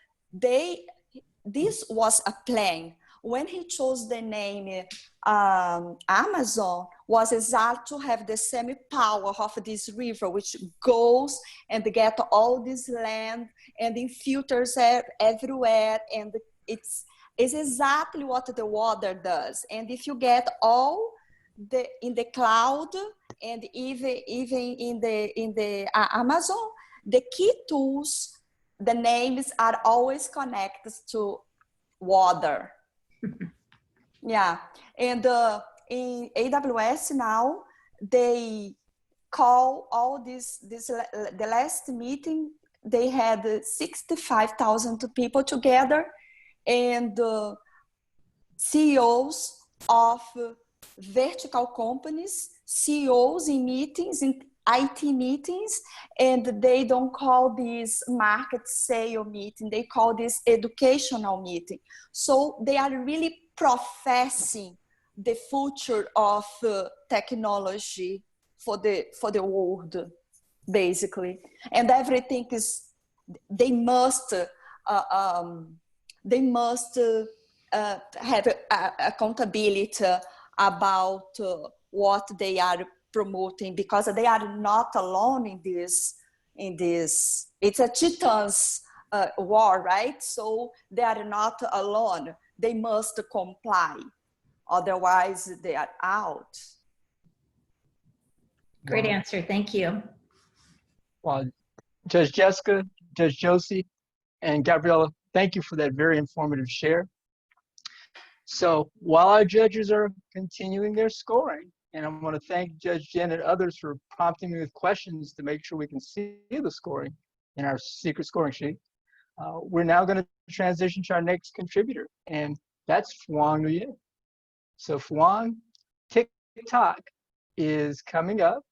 M: This was a plan. When he chose the name Amazon, was exactly to have the same power of this river, which goes and get all this land and in filters everywhere, and it's exactly what the water does. And if you get all in the cloud and even in the Amazon, the key tools, the names are always connected to water. Yeah, and in AWS now, they call all the last meeting, they had 65,000 people together, and CEOs of vertical companies, CEOs in meetings, in IT meetings, and they don't call this market sale meeting, they call this educational meeting. So they are really professing the future of technology for the world, basically. And everything is, they must have accountability about what they are promoting, because they are not alone in this. It's a titans war, right? So they are not alone. They must comply, otherwise they are out.
F: Great answer, thank you.
A: Well, Judge Jessica, Judge Josie, and Gabriella, thank you for that very informative share. So while our judges are continuing their scoring, and I want to thank Judge Jen and others for prompting me with questions to make sure we can see the scoring in our secret scoring sheet, we're now going to transition to our next contributor, and that's Phuong Nguyen. So Phuong, TikTok is coming up,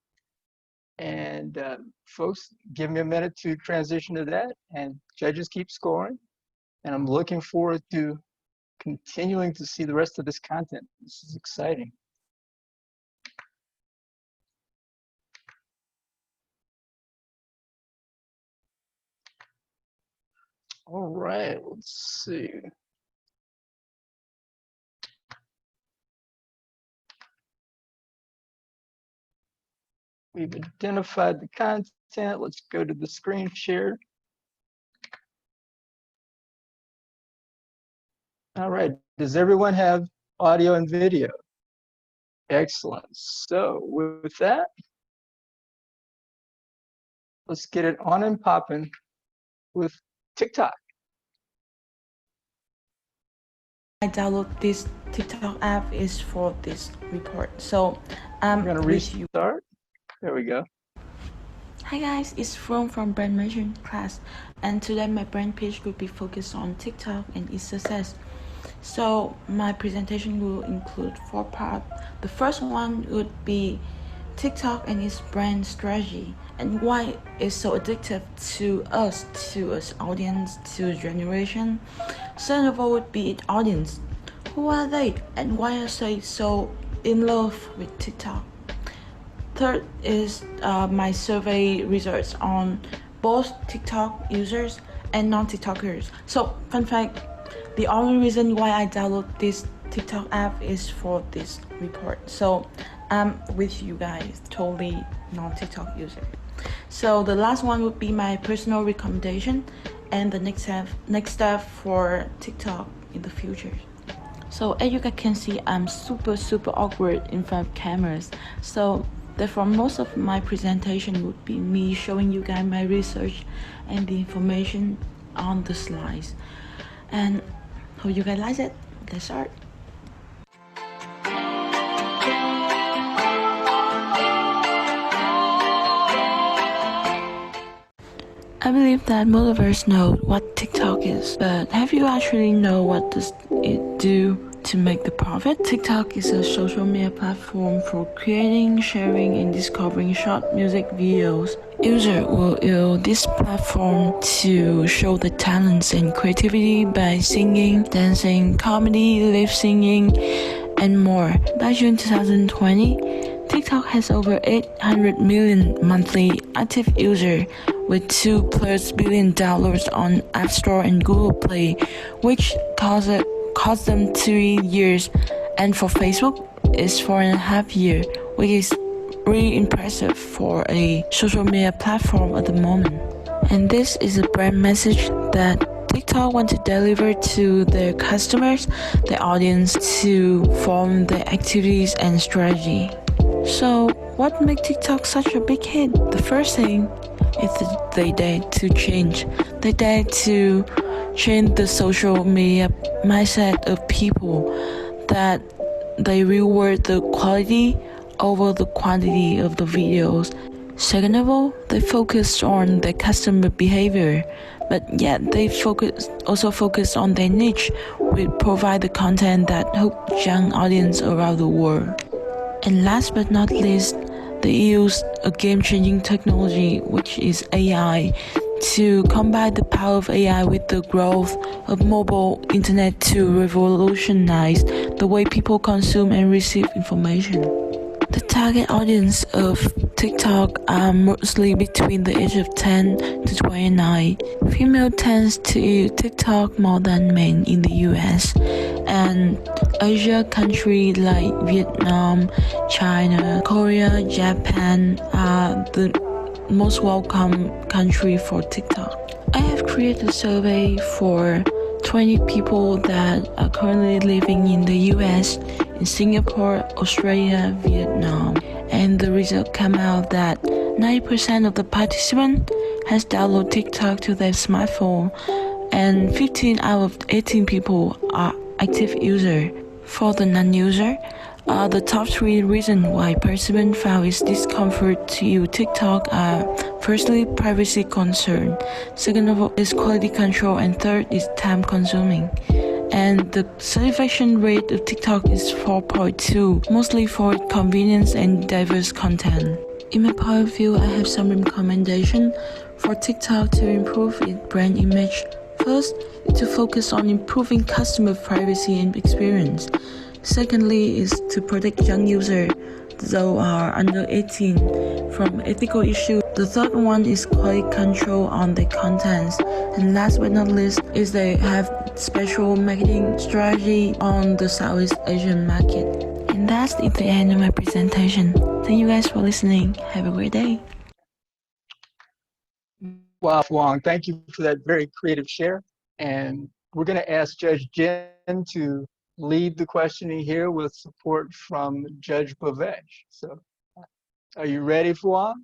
A: and folks, give me a minute to transition to that, and judges keep scoring, and I'm looking forward to continuing to see the rest of this content. This is exciting. All right, let's see. We've identified the content. Let's go to the screen share. All right, does everyone have audio and video? Excellent. So with that, let's get it on and popping with TikTok.
N: I download this TikTok app is for this report. So
A: I'm gonna restart. There we go.
N: Hi guys, it's from brand management class, and today my brand pitch will be focused on TikTok and its success. So my presentation will include 4 parts. The first one would be TikTok and its brand strategy, and why it's so addictive to us audience, to generation. Second of all would be its audience. Who are they and why are they so in love with TikTok? Third is my survey results on both TikTok users and non-TikTokers. So fun fact, the only reason why I download this TikTok app is for this report. So I'm with you guys, totally non-TikTok user. So the last one would be my personal recommendation and the next step for TikTok in the future. So as you guys can see, I'm super awkward in front of cameras. So therefore, most of my presentation would be me showing you guys my research and the information on the slides. And hope you guys like it. Let's start. I believe that most of us know what TikTok is, but have you actually know what does it do to make the profit? TikTok is a social media platform for creating, sharing, and discovering short music videos. Users will use this platform to show their talents and creativity by singing, dancing, comedy, lip singing, and more. By June 2020, TikTok has over 800 million monthly active users with 2+ billion downloads on App Store and Google Play, which cost them 3 years, and for Facebook, it's 4.5 years, which is really impressive for a social media platform at the moment. And this is a brand message that TikTok want to deliver to their customers, their audience, to form their activities and strategy. So what makes TikTok such a big hit? The first thing is that they dare to change. They dare to change the social media mindset of people, that they reward the quality over the quantity of the videos. Second of all, they focus on their customer behavior, but yet they also focus on their niche, which provide the content that hook young audience around the world. And last but not least, they use a game-changing technology, which is AI, to combine the power of AI with the growth of mobile internet to revolutionize the way people consume and receive information. The target audience of TikTok are mostly between the age of 10 to 29. Female tends to use TikTok more than men in the US, and Asia countries like Vietnam, China, Korea, Japan are the most welcome country for TikTok. I have created a survey for 20 people that are currently living in the US, in Singapore, Australia, Vietnam, and the result came out that 90% of the participants has downloaded TikTok to their smartphone, and 15 out of 18 people are active users. For the non-user, the top 3 reasons why participants found its discomfort to use TikTok are: firstly, privacy concern; second of all is quality control; and third is time consuming. And the satisfaction rate of TikTok is 4.2, mostly for its convenience and diverse content. In my point of view, I have some recommendations for TikTok to improve its brand image. First, to focus on improving customer privacy and experience. Secondly is to protect young users, though are under 18, from ethical issues. The third one is quality control on their contents. And last but not least is they have special marketing strategy on the Southeast Asian market. And that's the end of my presentation. Thank you guys for listening. Have a great day.
A: Wow, Wong, thank you for that very creative share. And we're going to ask Judge Jen to lead the questioning here with support from Judge Bavesh. So are you ready, Fuan?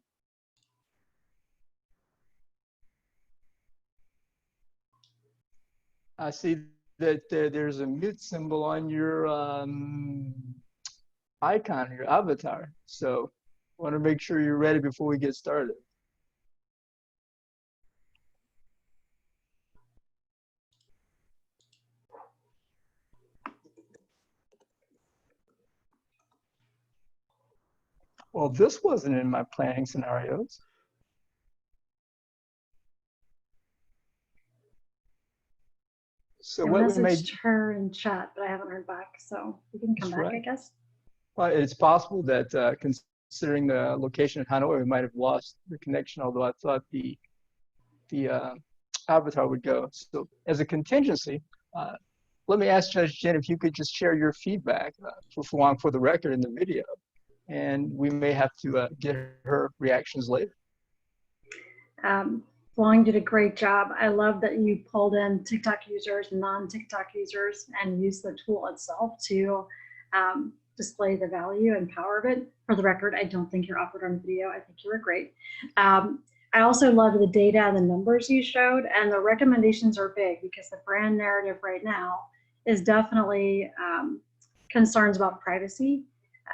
A: I see that there's a mute symbol on your icon, your avatar. So I want to make sure you're ready before we get started. Well, this wasn't in my planning scenarios. So
C: I
A: what we made
C: messaged her in chat, but I haven't heard back, so we can come back, I guess.
A: Well, it's possible that considering the location of Hanoi, we might have lost the connection, although I thought the avatar would go. So as a contingency, let me ask Judge Jen if you could just share your feedback for Fuang for the record in the video. And we may have to get her reactions later.
C: Fluang did a great job. I love that you pulled in TikTok users, non-TikTok users, and used the tool itself to display the value and power of it. For the record, I don't think you're awkward on video. I think you were great. I also love the data and the numbers you showed, and the recommendations are big because the brand narrative right now is definitely concerns about privacy.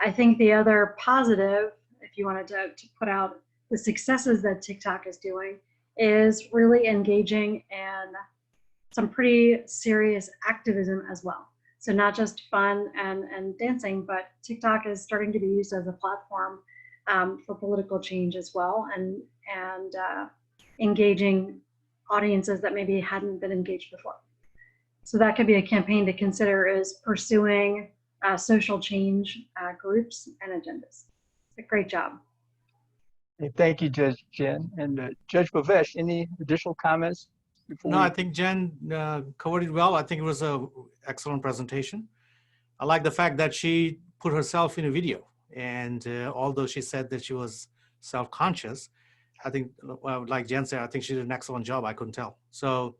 C: I think the other positive, if you wanted to put out the successes that TikTok is doing, is really engaging in some pretty serious activism as well. So not just fun and dancing, but TikTok is starting to be used as a platform for political change as well, and engaging audiences that maybe hadn't been engaged before. So that could be a campaign to consider, is pursuing social change groups and agendas. A great job.
A: Hey, thank you, Judge Jen. And Judge Bhavesh, any additional comments?
E: No, I think Jen covered it well. I think it was an excellent presentation. I like the fact that she put herself in a video. And although she said that she was self-conscious, I think, like Jen said, I think she did an excellent job. I couldn't tell. So,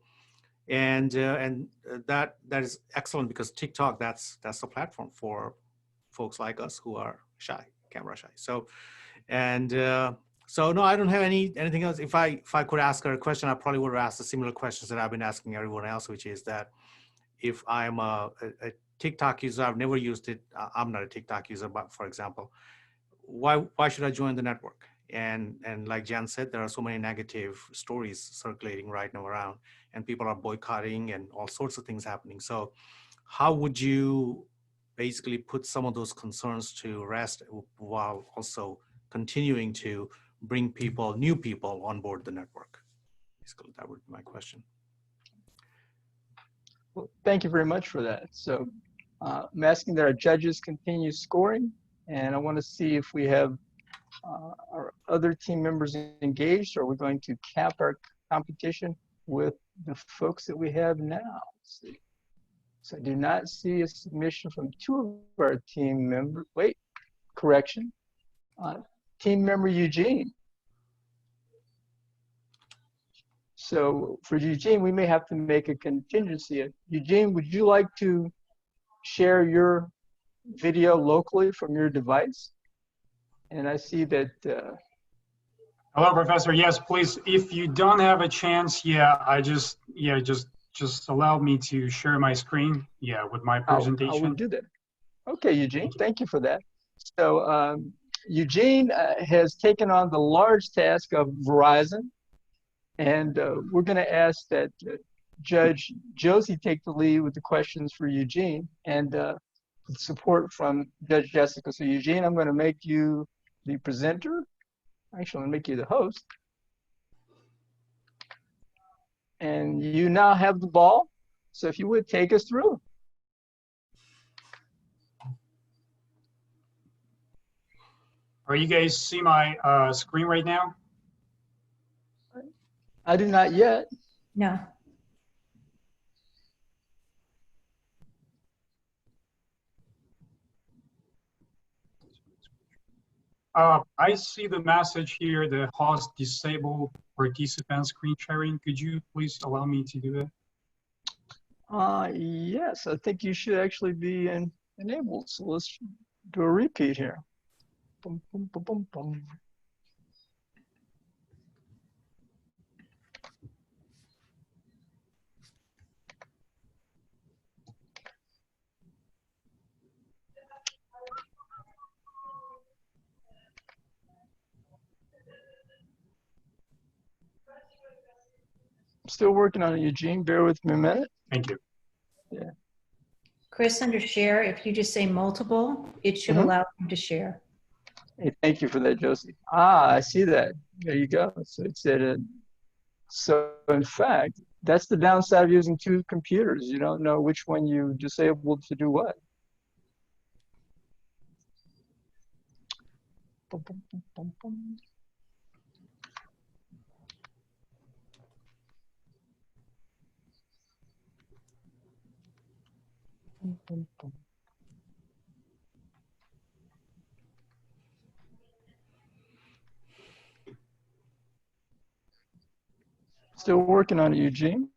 E: and that is excellent, because TikTok, that's the platform for folks like us who are shy, camera shy. So, and so no, I don't have anything else. If I could ask her a question, I probably would have asked the similar questions that I've been asking everyone else, which is that if I'm a TikTok user, I've never used it. I'm not a TikTok user, but for example, why should I join the network? And like Jan said, there are so many negative stories circulating right now around, and people are boycotting and all sorts of things happening. So how would you basically put some of those concerns to rest while also continuing to bring people, new people on board the network? Basically, that would be my question.
A: Well, thank you very much for that. So I'm asking that our judges continue scoring, and I want to see if we have our other team members engaged, or we're going to cap our competition with the folks that we have now. Let's see. So I do not see a submission from two of our team members. Wait, correction. Team member Eugene. So for Eugene, we may have to make a contingency. Eugene, would you like to share your video locally from your device? And I see that.
O: Hello, Professor. Yes, please. If you don't have a chance, just allow me to share my screen. With my presentation.
A: I will do that. Okay, Eugene. Thank you for that. So Eugene has taken on the large task of Verizon, and we're going to ask that Judge Josie take the lead with the questions for Eugene, and with support from Judge Jessica. So Eugene, I'm going to make you the presenter. Actually, I'm going to make you the host. And you now have the ball. So if you would take us through.
O: Are you guys see my screen right now?
A: I do not yet.
F: No.
O: I see the message here, the host disabled participant screen sharing. Could you please allow me to do that?
A: Yes, I think you should actually be enabled. So let's do a repeat here. Boom, boom, boom, boom, boom. Still working on it, Eugene. Bear with me a minute.
O: Thank you.
A: Yeah.
F: Chris, under share, if you just say multiple, it should allow him to share.
A: Hey, thank you for that, Josie. I see that. There you go. So it said, so in fact, that's the downside of using two computers. You don't know which one you disabled to do what. Boom, boom, boom, boom, boom. Boom, boom, boom. Still working on it, Eugene.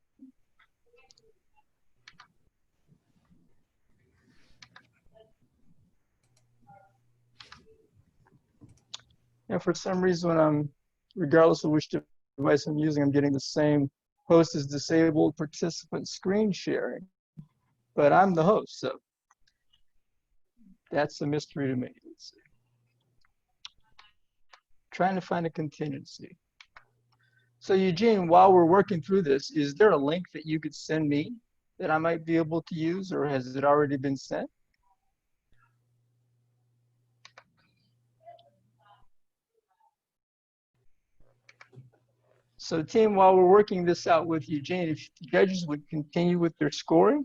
A: And for some reason, when regardless of which device I'm using, I'm getting the same host is disabled participant screen sharing. But I'm the host, so that's a mystery to me. Let's see. Trying to find a contingency. So Eugene, while we're working through this, is there a link that you could send me that I might be able to use, or has it already been sent? So team, while we're working this out with Eugene, if the judges would continue with their scoring,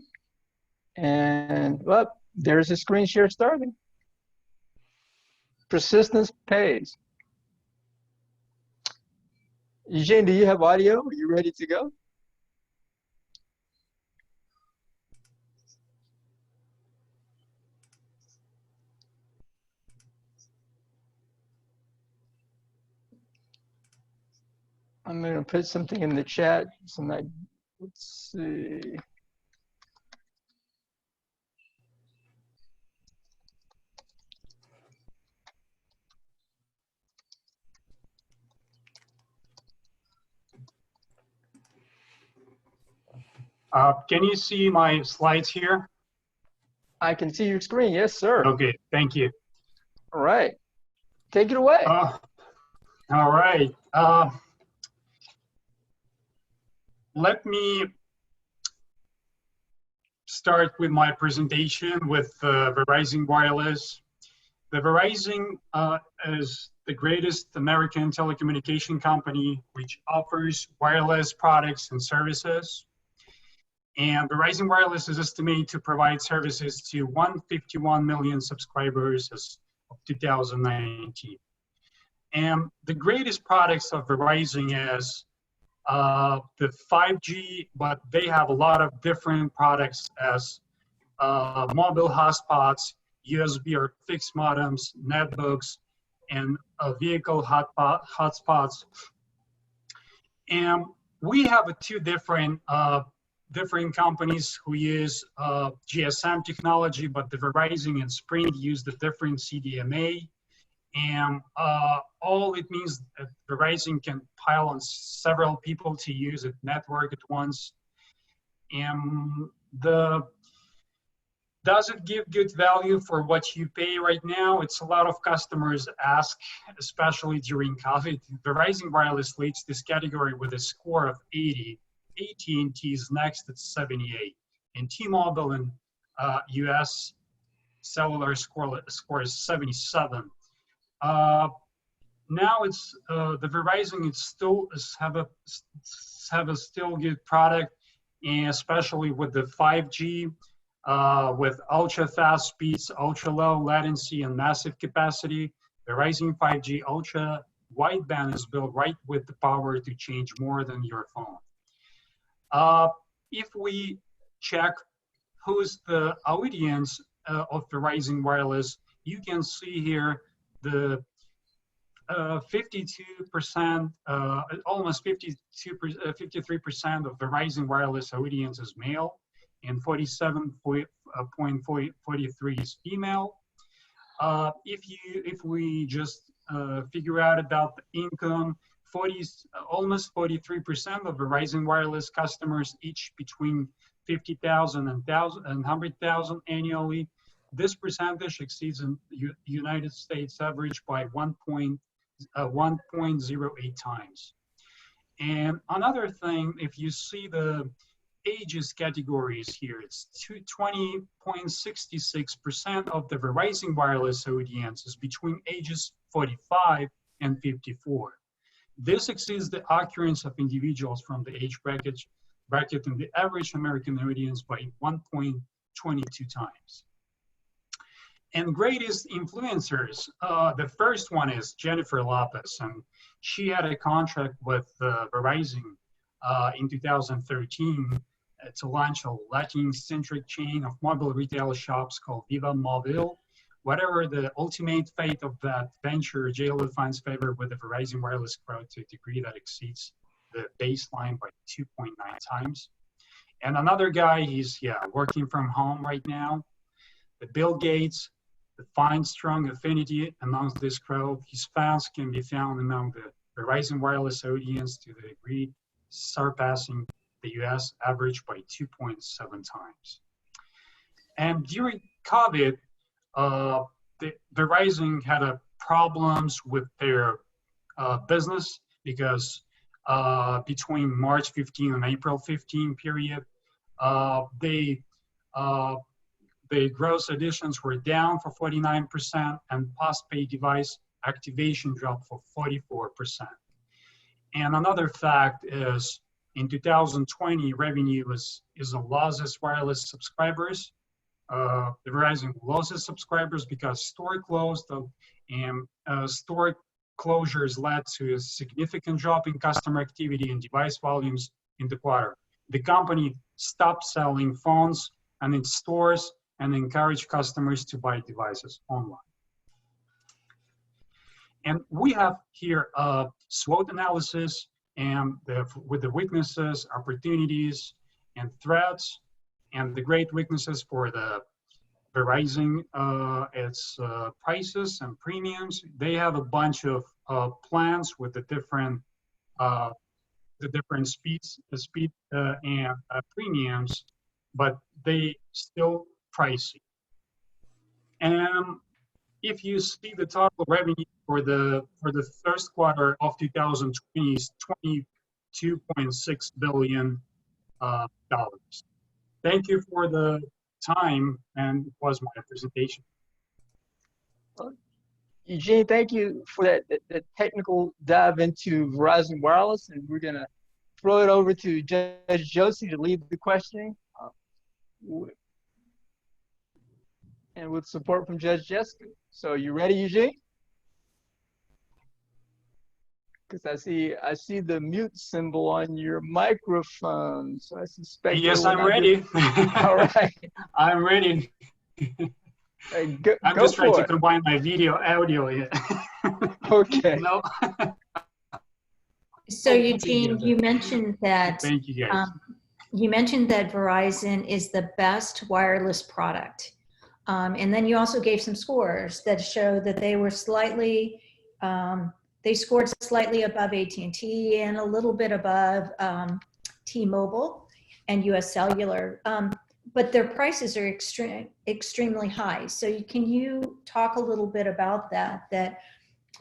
A: and well, there's a screen share starting. Persistence pays. Eugene, do you have audio? Are you ready to go? I'm going to put something in the chat. Let's see.
O: Can you see my slides here?
A: I can see your screen. Yes, sir.
O: Okay, thank you.
A: All right. Take it away.
O: All right. Let me start with my presentation with Verizon Wireless. The Verizon is the greatest American telecommunication company which offers wireless products and services. And Verizon Wireless is estimated to provide services to 151 million subscribers as of 2019. And the greatest products of Verizon is the 5G, but they have a lot of different products as mobile hotspots, USB or fixed modems, netbooks, and vehicle hotspots. And we have two different companies who use GSM technology, but the Verizon and Sprint use the different CDMA. And all it means that Verizon can pile on several people to use a network at once. And does it give good value for what you pay right now? It's a lot of customers ask, especially during COVID. Verizon Wireless leads this category with a score of 80. AT&T is next at 78. And T-Mobile and US cellular score is 77. Now it's the Verizon. It still have a still good product, and especially with the 5G, with ultra fast speeds, ultra low latency, and massive capacity. Verizon 5G ultra wideband is built right with the power to change more than your phone. If we check who's the audience of Verizon Wireless, you can see here the 52%, almost 53% of Verizon Wireless audience is male, and 47.43 is female. If we just figure out about the income, almost 43% of Verizon Wireless customers, each between 50,000 and 100,000 annually. This percentage exceeds the United States average by 1.08 times. And another thing, if you see the ages categories here, it's 20.66% of the Verizon Wireless audience is between ages 45 and 54. This exceeds the occurrence of individuals from the age bracket in the average American audience by 1.22 times. And greatest influencers, the first one is Jennifer Lopez, and she had a contract with Verizon in 2013 to launch a Latin-centric chain of mobile retail shops called Viva Mobile. Whatever the ultimate fate of that venture, JLO finds favor with the Verizon Wireless crowd to a degree that exceeds the baseline by 2.9 times. And another guy, he's working from home right now. The Bill Gates, the find strong affinity amongst this crowd. His fans can be found among the Verizon wireless audience to the degree surpassing the US average by 2.7 times. And during COVID, the Verizon had problems with their business because between March 15 and April 15 period, the gross additions were down for 49% and postpaid device activation dropped for 44%. And another fact is in 2020, revenue is a losses wireless subscribers. The Verizon losses subscribers because store closed and store closures led to a significant drop in customer activity and device volumes in the quarter. The company stopped selling phones and in stores and encouraged customers to buy devices online. And we have here a SWOT analysis and with the weaknesses, opportunities, and threats, and the great weaknesses for the Verizon, its prices and premiums. They have a bunch of plans with the different speeds, and premiums, but they still pricey. And if you see the total revenue for the first quarter of 2020 is $22.6 billion. Thank you for the time, and it was my presentation.
A: Eugene, thank you for that technical dive into Verizon Wireless, and we're gonna throw it over to Judge Josie to lead the questioning. And with support from Judge Jessica. So you ready, Eugene? Because I see the mute symbol on your microphone, so I suspect.
O: Yes, I'm ready.
A: All right,
O: I'm ready. I'm just trying to combine my video, audio here.
A: Okay.
O: No.
F: So Eugene, you mentioned that.
O: Thank you, guys.
F: You mentioned that Verizon is the best wireless product. And then you also gave some scores that show that they were slightly, they scored slightly above AT&T and a little bit above T-Mobile and US Cellular, but their prices are extremely high. So can you talk a little bit about that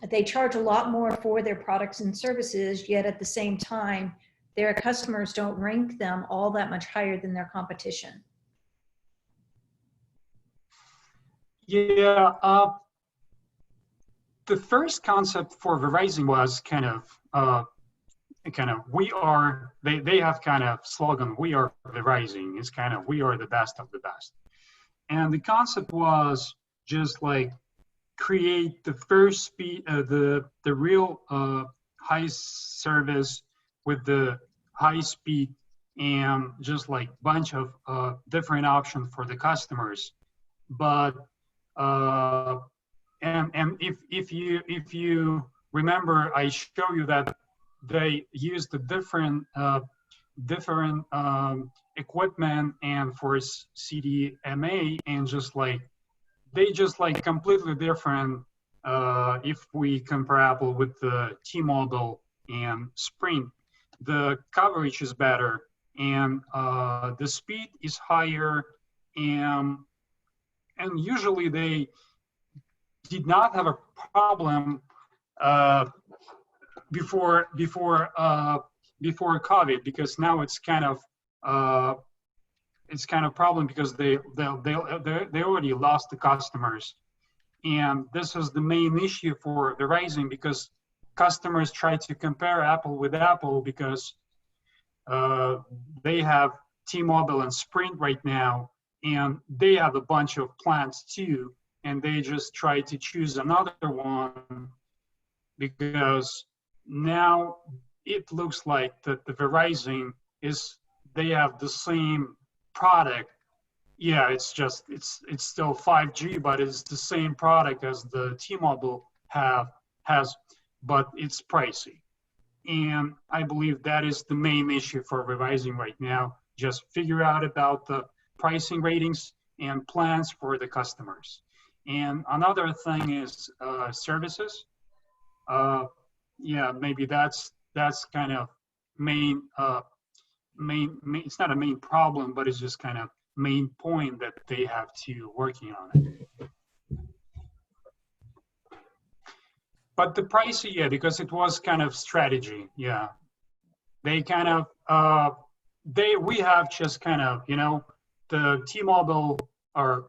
F: they charge a lot more for their products and services, yet at the same time, their customers don't rank them all that much higher than their competition?
O: Yeah, the first concept for Verizon was kind of they have kind of slogan, we are Verizon. It's kind of, we are the best of the best. And the concept was just like create the first speed, the real high service with the high speed and just like bunch of different options for the customers. But and if you remember, I show you that they used the different equipment and for CDMA, and just like they just like completely different. If we compare Apple with the T-Mobile and Sprint, the coverage is better and the speed is higher, and usually they did not have a problem before COVID, because now it's kind of problem because they already lost the customers, and this is the main issue for Verizon, because customers try to compare Apple with Apple because they have T-Mobile and Sprint right now, and they have a bunch of plans too, and they just try to choose another one because now it looks like that the Verizon they have the same product. Yeah, it's still 5G, but it's the same product as the T-Mobile has, but it's pricey. And I believe that is the main issue for Verizon right now. Just figure out about the pricing ratings and plans for the customers. And another thing is services. Yeah, maybe that's kind of main, it's not a main problem, but it's just kind of main point that they have to working on it. But the price, yeah, because it was kind of strategy, yeah. They kind of, we have just kind of, you know, the T-Mobile or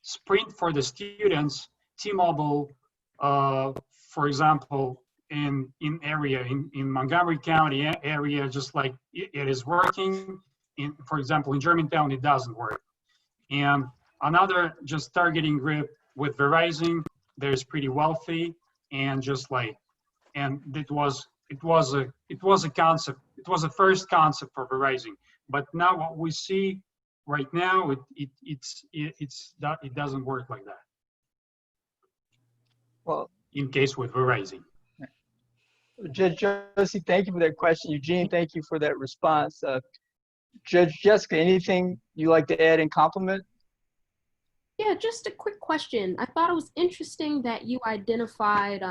O: Sprint for the students, T-Mobile, for example, in Montgomery County area, just like it is working. For example, in Germantown, it doesn't work. And another just targeting group with Verizon, there's pretty wealthy and just like, and it was a concept. It was a first concept for Verizon. But now what we see right now, it doesn't work like that.
A: Well,
O: in case with Verizon.
A: Judge Josie, thank you for that question. Eugene, thank you for that response. Judge Jessica, anything you like to add in compliment?
K: Yeah, just a quick question. I thought it was interesting that you identified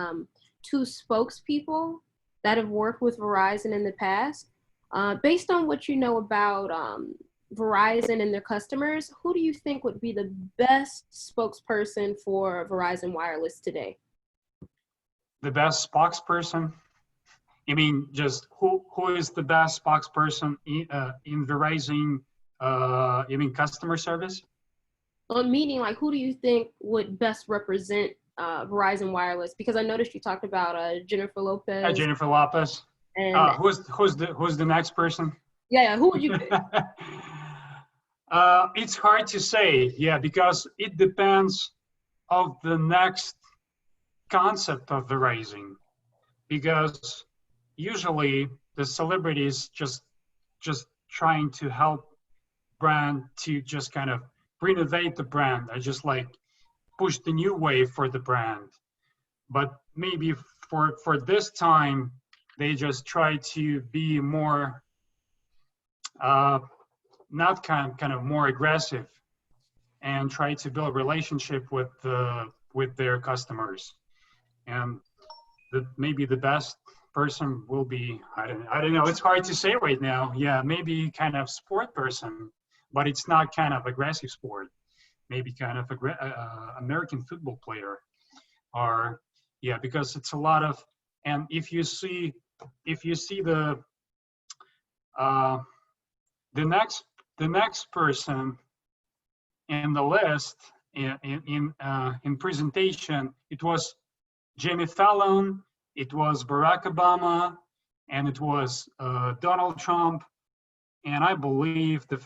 K: 2 spokespeople that have worked with Verizon in the past. Based on what you know about Verizon and their customers, who do you think would be the best spokesperson for Verizon Wireless today?
O: The best spokesperson? I mean, just who is the best spokesperson in Verizon, you mean customer service?
K: Meaning, like, who do you think would best represent Verizon Wireless? Because I noticed you talked about Jennifer Lopez.
O: Jennifer Lopez. And who's the next person?
K: Yeah, who would you pick?
O: It's hard to say, yeah, because it depends of the next concept of Verizon. Because usually the celebrities just trying to help brand to just kind of renovate the brand. I just like push the new wave for the brand. But maybe for this time, they just try to be more, not kind of more aggressive, and try to build a relationship with their customers. And maybe the best person will be, I don't know. It's hard to say right now. Yeah, maybe kind of sport person, but it's not kind of aggressive sport. Maybe kind of American football player, or yeah, because it's a lot of. And if you see the next person in the list in presentation, it was Jimmy Fallon, it was Barack Obama, and it was Donald Trump, and I believe the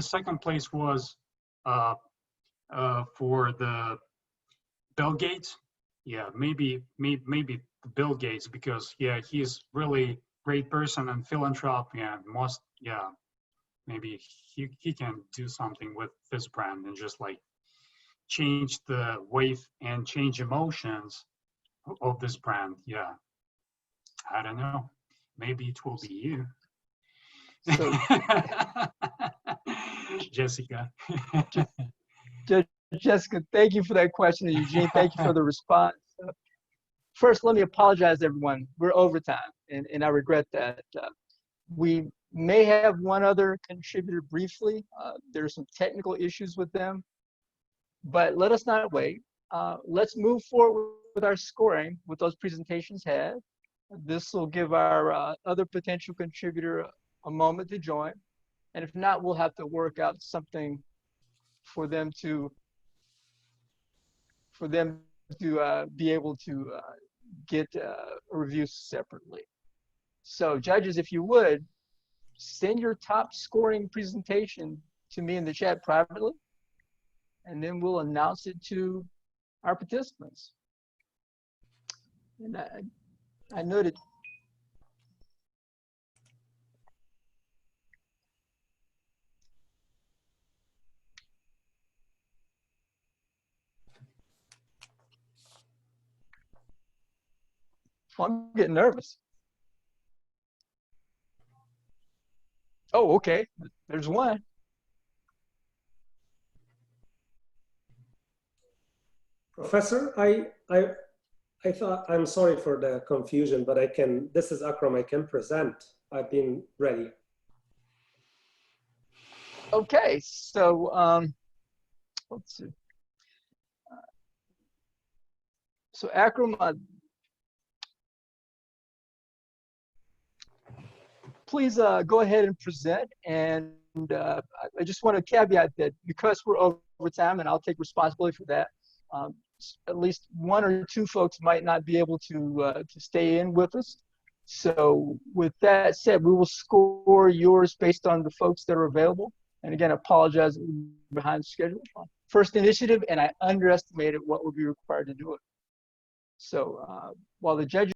O: second place was for the Bill Gates. Yeah, maybe Bill Gates, because yeah, he's really great person and philanthropist, and maybe he can do something with this brand and just like change the wave and change emotions of this brand. Yeah, I don't know. Maybe it will be you. So, Jessica.
A: Jessica, thank you for that question. Eugene, thank you for the response. First, let me apologize, everyone. We're overtime, and I regret that. We may have one other contributor briefly. There are some technical issues with them, but let us not wait. Let's move forward with our scoring with those presentations had. This will give our other potential contributor a moment to join. And if not, we'll have to work out something for them to be able to get a review separately. So judges, if you would, send your top scoring presentation to me in the chat privately, and then we'll announce it to our participants. And I noted. Well, I'm getting nervous. Oh, okay. There's one.
P: Professor, I thought, I'm sorry for the confusion, but this is Akram, I can present. I've been ready.
A: Okay, so let's see. So Akram, please go ahead and present. And I just want to caveat that because we're over time, and I'll take responsibility for that, at least one or two folks might not be able to stay in with us. So with that said, we will score yours based on the folks that are available. And again, I apologize behind schedule. First initiative, and I underestimated what would be required to do it. So while the judges